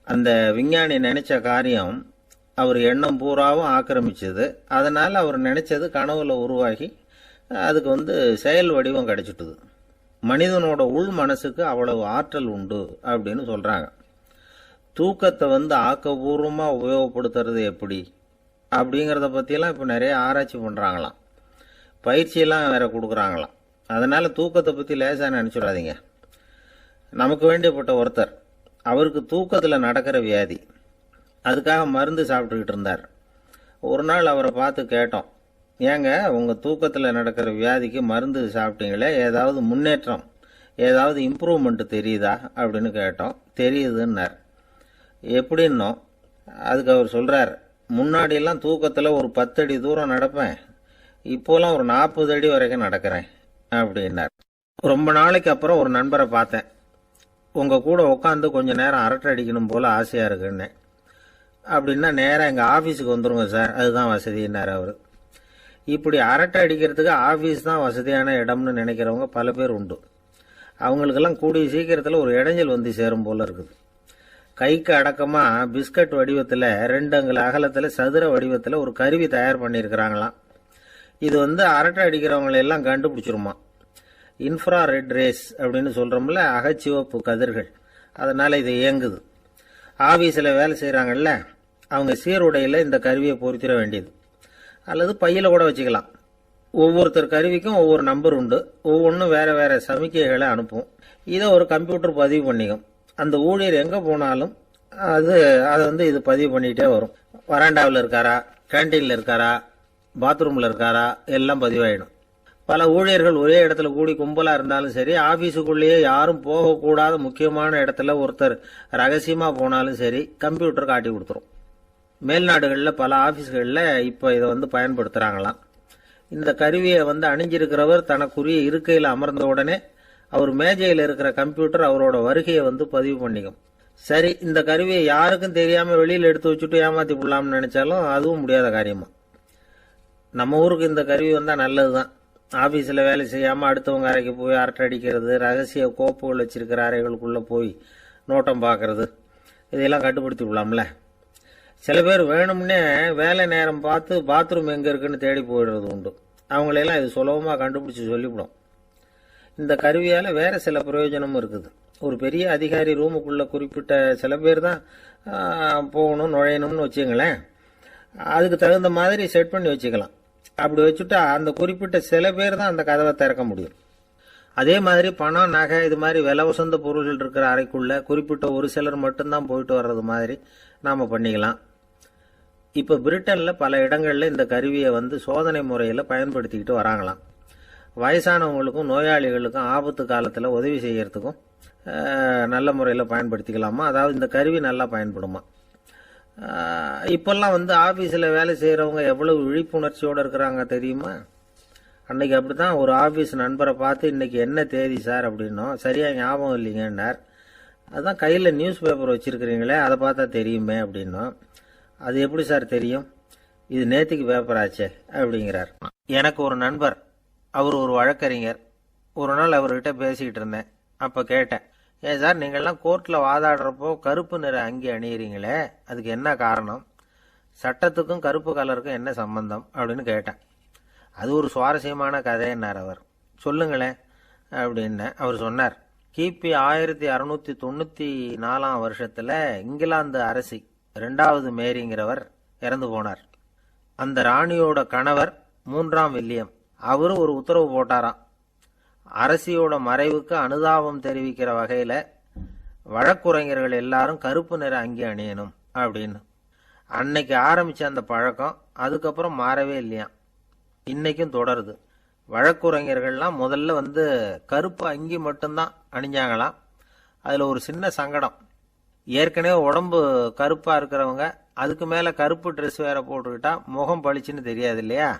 அந்த விஞ்ஞானி நினைச்ச காரியம் அவர் எண்ணம் பூராவும் ஆக்கிரமிச்சது. அதனால் அவர் நினைச்சது கனவுல உருவாகி அதுக்கு செயல் வடிவம் கிடைச்சிட்டுது. மனிதனோட உள் மனசுக்கு அவ்வளவு ஆற்றல் உண்டு அப்படின்னு சொல்றாங்க. தூக்கத்தை ஆக்கபூர்வமாக உபயோகப்படுத்துறது எப்படி அப்படிங்கிறத பற்றியெல்லாம் இப்போ நிறைய ஆராய்ச்சி பண்ணுறாங்களாம். பயிற்சியெல்லாம் வேற கொடுக்குறாங்களாம். அதனால் தூக்கத்தை பற்றி லேசாக நினச்சிடாதீங்க. நமக்கு வேண்டியப்பட்ட ஒருத்தர், அவருக்கு தூக்கத்தில் நடக்கிற வியாதி. அதுக்காக மருந்து சாப்பிட்டுக்கிட்டு இருந்தார். ஒரு நாள் அவரை பார்த்து கேட்டோம், ஏங்க உங்கள் தூக்கத்தில் நடக்கிற வியாதிக்கு மருந்து சாப்பிட்டீங்களே, ஏதாவது முன்னேற்றம், ஏதாவது இம்ப்ரூவ்மெண்ட் தெரியுதா அப்படின்னு கேட்டோம். தெரியுதுன்னார். எப்படின்னோம்? அதுக்கு அவர் சொல்கிறார், முன்னாடியெல்லாம் தூக்கத்தில் ஒரு 10 அடி தூரம் நடப்பேன், இப்போலாம் ஒரு 40 அடி வரைக்கும் நடக்கிறேன் அப்படின்னார். ரொம்ப நாளைக்கு அப்புறம் ஒரு நண்பரை பார்த்தேன். உங்கள் கூட உட்காந்து கொஞ்சம் நேரம் அரட்டை அடிக்கணும் போல் ஆசையாக இருக்குன்னு. அப்படின்னா நேராக எங்கள் ஆஃபீஸுக்கு வந்துடுங்க சார், அதுதான் வசதினார் அவர். இப்படி அரட்டை அடிக்கிறதுக்கு ஆஃபீஸ் தான் வசதியான இடம்னு நினைக்கிறவங்க பல பேர் உண்டு. அவங்களுக்கெல்லாம் கூடிய சீக்கிரத்தில் ஒரு இடைஞ்சல் சேரும் போல் இருக்குது. கைக்கு அடக்கமாக பிஸ்கட் வடிவத்தில் 2 அங்குல அகலத்தில் சதுர வடிவத்தில் ஒரு கருவி தயார் பண்ணியிருக்கிறாங்களாம். இது அரட்டை அடிக்கிறவங்களெல்லாம் கண்டுபிடிச்சிருமா. இன்ஃப்ரா ரெட் ரேஸ் அப்படின்னு சொல்கிறோம்ல, அகச்சிவப்பு கதிர்கள். அதனால் இது இயங்குது. ஆஃபீஸில் வேலை செய்கிறாங்கல்ல, அவங்க சீருடையில் இந்த கருவியை பொருத்திட வேண்டியது. அல்லது பையில் கூட வச்சுக்கலாம். ஒவ்வொருத்தர் கருவிக்கும் ஒவ்வொரு நம்பர் உண்டு. ஒவ்வொன்றும் வேறு வேறு சமிக்கைகளை அனுப்பும். இதை ஒரு கம்ப்யூட்டர் பதிவு பண்ணிக்கும். அந்த ஊழியர் எங்கே போனாலும் அதை இது பதிவு பண்ணிகிட்டே வரும். வராண்டாவில் இருக்காரா, கேன்டீனில் இருக்காரா, பாத்ரூமில் இருக்காரா, எல்லாம் பதிவாயிடும். பல ஊழியர்கள் ஒரே இடத்துல கூடி கும்பலாக இருந்தாலும் சரி, ஆஃபீஸுக்குள்ளேயே யாரும் போகக்கூடாத முக்கியமான இடத்துல ஒருத்தர் ரகசியமாக போனாலும் சரி, கம்ப்யூட்டர் காட்டி கொடுத்துரும். மேல்நாடுகளில் பல ஆஃபீஸ்களில் இப்போ இதை பயன்படுத்துகிறாங்களாம். இந்த கருவியை அணிஞ்சிருக்கிறவர் தனக்குரிய இருக்கையில் அமர்ந்த உடனே அவர் மேஜையில் இருக்கிற கம்ப்யூட்டர் அவரோட வருகையை பதிவு பண்ணிக்கும். சரி, இந்த கருவியை யாருக்கும் தெரியாமல் வெளியில் எடுத்து வச்சுட்டு ஏமாற்றி விடலாம்னு நினைச்சாலும் அதுவும் முடியாத காரியமா. நம்ம ஊருக்கு இந்த கருவி வந்தால் நல்லது தான். ஆஃபீஸில் வேலை செய்யாமல் அடுத்தவங்க அறைக்கு போய் அரட்டை அடிக்கிறது, ரகசிய கோப்புகள் வச்சிருக்கிற அறைகளுக்குள்ளே போய் நோட்டம் பார்க்கறது, இதையெல்லாம் கட்டுப்படுத்தி விடலாம்ல. சில பேர் வேணும்னே வேலை நேரம் பார்த்து பாத்ரூம் எங்கே இருக்குன்னு தேடி போயிடுறது உண்டு. அவங்களையெல்லாம் இது சுலபமாக கண்டுபிடிச்சி சொல்லிவிடும். இந்த கருவியால் வேறு சில பிரயோஜனமும் இருக்குது. ஒரு பெரிய அதிகாரி ரூமுக்குள்ளே குறிப்பிட்ட சில பேர் தான் போகணும் நுழையணும்னு வச்சுங்களேன். அதுக்கு தகுந்த மாதிரி செட் பண்ணி வச்சுக்கலாம். அப்படி வச்சுட்டா அந்த குறிப்பிட்ட சில பேர் தான் அந்த கதவை திறக்க முடியும். அதே மாதிரி பணம், நகை, இது மாதிரி விலை உசந்த பொருள்கள் இருக்கிற அறைக்குள்ளே குறிப்பிட்ட ஒரு சிலர் மட்டும்தான் போயிட்டு வர்றது மாதிரி நாம் பண்ணிக்கலாம். இப்போ பிரிட்டனில் பல இடங்களில் இந்த கருவியை சோதனை முறையில் பயன்படுத்திக்கிட்டு வராங்களாம். வயசானவங்களுக்கும் நோயாளிகளுக்கும் ஆபத்து காலத்தில் உதவி செய்யறதுக்கும் நல்ல முறையில் பயன்படுத்திக்கலாமா, அதாவது இந்த கருவி நல்லா பயன்படுமா. இப்போல்லாம் ஆஃபீஸில் வேலை செய்கிறவங்க எவ்வளவு விழிப்புணர்ச்சியோடு இருக்கிறாங்க தெரியுமா. அன்னைக்கு அப்படி தான் ஒரு ஆஃபீஸ் நண்பரை பார்த்து இன்னைக்கு என்ன தேதி சார் அப்படின்னோம். சரியாக ஞாபகம் இல்லைங்கன்னார். அதுதான் கையில் நியூஸ் பேப்பர் வச்சுருக்கிறீங்களே அதை பார்த்தா தெரியுமே அப்படின்னோம். அது எப்படி சார் தெரியும், இது நேற்றுக்கு பேப்பர் ஆச்சே அப்படிங்கிறார். எனக்கு ஒரு நண்பர், அவர் ஒரு வழக்கறிஞர். ஒரு நாள் அவர்கிட்ட பேசிக்கிட்டு இருந்தேன். அப்போ கேட்டேன், ஏன் சார் நீங்கள்லாம் கோர்ட்டில் வாதாடுறப்போ கருப்பு நிற அங்கி அணியிறீங்களே, அதுக்கு என்ன காரணம், சட்டத்துக்கும் கருப்பு கலருக்கும் என்ன சம்பந்தம் அப்படின்னு கேட்டேன். அது ஒரு சுவாரஸ்யமான கதைன்னார் அவர். சொல்லுங்களேன் அப்படின்னு அவர் சொன்னார். கிபி 1694 வருஷத்தில் இங்கிலாந்து அரசி 2வது மேரிங்கிறவர் இறந்து போனார். அந்த ராணியோட கணவர் 3ஆம் வில்லியம், அவரு ஒரு உத்தரவு போட்டாராம். அரசியோட மறைவுக்கு அனுதாபம் தெரிவிக்கிற வகையில் வழக்குரைஞர்கள் எல்லாரும் கருப்பு நிற அங்கி அணியணும் அப்படின்னு. அன்னைக்கு ஆரம்பித்த அந்த பழக்கம் அதுக்கப்புறம் மாறவே இல்லையாம், இன்னைக்கும் தொடருது. வழக்குரைஞர்கள்லாம் முதல்ல கருப்பு அங்கி மட்டும்தான் அணிஞ்சாங்களாம். அதில் ஒரு சின்ன சங்கடம், ஏற்கனவே உடம்பு கருப்பாக இருக்கிறவங்க அதுக்கு மேலே கருப்பு ட்ரெஸ் வேற போட்டுக்கிட்டா முகம் பளிச்சுன்னு தெரியாது இல்லையா.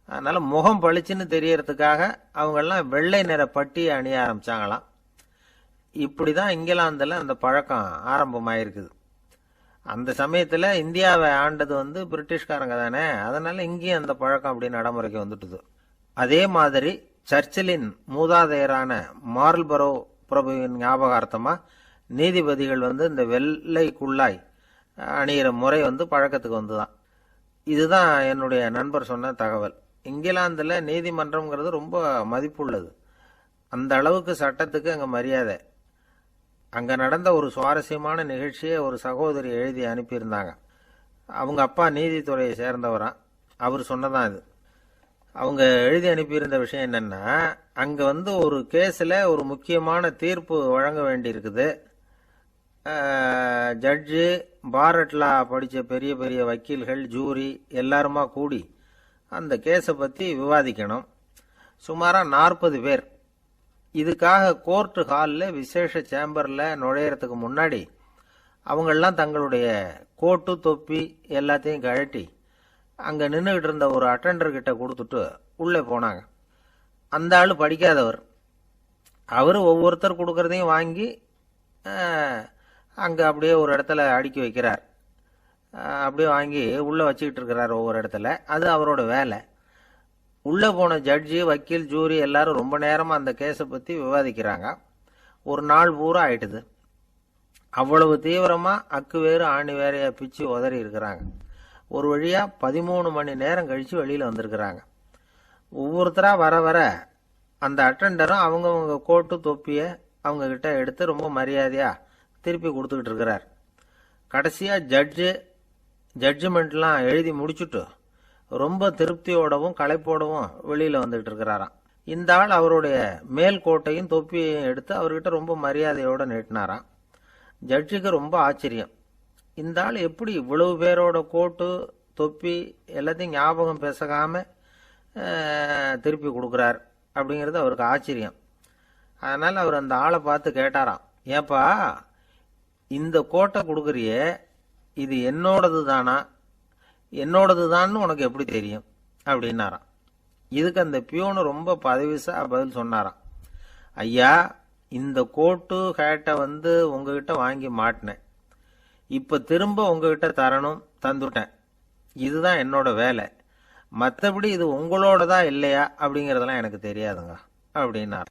அதனால் முகம் பளிச்சுன்னு தெரியறதுக்காக அவங்கெல்லாம் வெள்ளை நிற பட்டியை அணிய ஆரம்பித்தாங்களாம். இப்படி தான் இங்கிலாந்தில் அந்த பழக்கம் ஆரம்பமாயிருக்குது. அந்த சமயத்தில் இந்தியாவை ஆண்டது பிரிட்டிஷ்காரங்க தானே, அதனால் இங்கேயும் அந்த பழக்கம் அப்படி நடைமுறைக்கு வந்துட்டுது. அதே மாதிரி சர்ச்சிலின் மூதாதையரான மார்ல்பரோ பிரபுவின் ஞாபகார்த்தமாக நீதிபதிகள் இந்த வெள்ளை குள்ளாய் அணிகிற முறை பழக்கத்துக்கு வந்துதான். இதுதான் என்னுடைய நண்பர் சொன்ன தகவல். இங்கிலாந்தில் நீதிமன்றம்ங்கிறது ரொம்ப மதிப்புள்ளது. அந்த அளவுக்கு சட்டத்துக்கு அங்கே மரியாதை. அங்கே நடந்த ஒரு சுவாரஸ்யமான நிகழ்ச்சியை ஒரு சகோதரி எழுதி அனுப்பியிருந்தாங்க. அவங்க அப்பா நீதித்துறையை சேர்ந்தவரான். அவர் சொன்னதான் இது. அவங்க எழுதி அனுப்பியிருந்த விஷயம் என்னென்னா, அங்கே ஒரு கேஸில் ஒரு முக்கியமான தீர்ப்பு வழங்க வேண்டியிருக்குது. ஜட்ஜு, பாரட்லா படித்த பெரிய பெரிய வக்கீல்கள், ஜூரி எல்லாருமா கூடி அந்த கேஸை பற்றி விவாதிக்கணும். சுமாராக 40 பேர். இதுக்காக கோர்ட்டு ஹாலில் விசேஷ சேம்பரில் நுழையிறதுக்கு முன்னாடி அவங்களெலாம் தங்களுடைய கோட்டு, தொப்பி எல்லாத்தையும் கழட்டி அங்கே நின்றுக்கிட்டு இருந்த ஒரு அட்டெண்டர்கிட்ட கொடுத்துட்டு உள்ளே போனாங்க. அந்த ஆள் படிக்காதவர். அவர் ஒவ்வொருத்தர் கொடுக்குறதையும் வாங்கி அங்கே அப்படியே ஒரு இடத்துல அடுக்கி வைக்கிறார். அப்படியே வாங்கி உள்ளே வச்சுக்கிட்டு இருக்கிறார் ஒவ்வொரு இடத்துல. அது அவரோட வேலை. உள்ளே போன ஜட்ஜி, வக்கீல், ஜூரி எல்லாரும் ரொம்ப நேரமாக அந்த கேஸை பற்றி விவாதிக்கிறாங்க. ஒரு நாள் பூரா ஆயிட்டுது. அவ்வளவு தீவிரமாக அக்கு வேறு ஆணி வேறையாக பிச்சு உதறி இருக்கிறாங்க. ஒரு வழியாக 13 மணி நேரம் கழித்து வெளியில் வந்திருக்கிறாங்க. ஒவ்வொருத்தராக வர வர அந்த அட்டெண்டரும் அவங்கவுங்க கோட்டு, தொப்பியை அவங்கக்கிட்ட எடுத்து ரொம்ப மரியாதையாக திருப்பி கொடுத்துக்கிட்டு இருக்கிறார். கடைசியாக ஜட்ஜ்மெண்ட்லாம் எழுதி முடிச்சுட்டு ரொம்ப திருப்தியோடவும் களைப்போடவும் வெளியில் வந்துகிட்டு இருக்கிறாராம். இந்த ஆள் அவருடைய மேல் கோட்டையும் தொப்பியையும் எடுத்து அவர்கிட்ட ரொம்ப மரியாதையோடு நீட்டினாராம். ஜட்ஜுக்கு ரொம்ப ஆச்சரியம். இந்த ஆள் எப்படி இவ்வளவு பேரோட கோட்டு, தொப்பி எல்லாத்தையும் ஞாபகம் பேசகாம திருப்பி கொடுக்குறார் அப்படிங்கிறது அவருக்கு ஆச்சரியம். அதனால் அவர் அந்த ஆளை பார்த்து கேட்டாராம், ஏப்பா இந்த கோட்டை கொடுக்குறியே, இது என்னோடது தானா, என்னோடது தான்னு உனக்கு எப்படி தெரியும் அப்படின்னாராம். இதுக்கு அந்த பியூனு ரொம்ப பதவிசா பதில் சொன்னாராம், ஐயா இந்த கோட்டு ஹேட்டை உங்ககிட்ட வாங்கி மாட்டினேன், இப்போ திரும்ப உங்ககிட்ட தரணும், தந்துட்டேன், இதுதான் என்னோட வேலை, மற்றபடி இது உங்களோடதா இல்லையா அப்படிங்கிறதெல்லாம் எனக்கு தெரியாதுங்க அப்படின்னார்.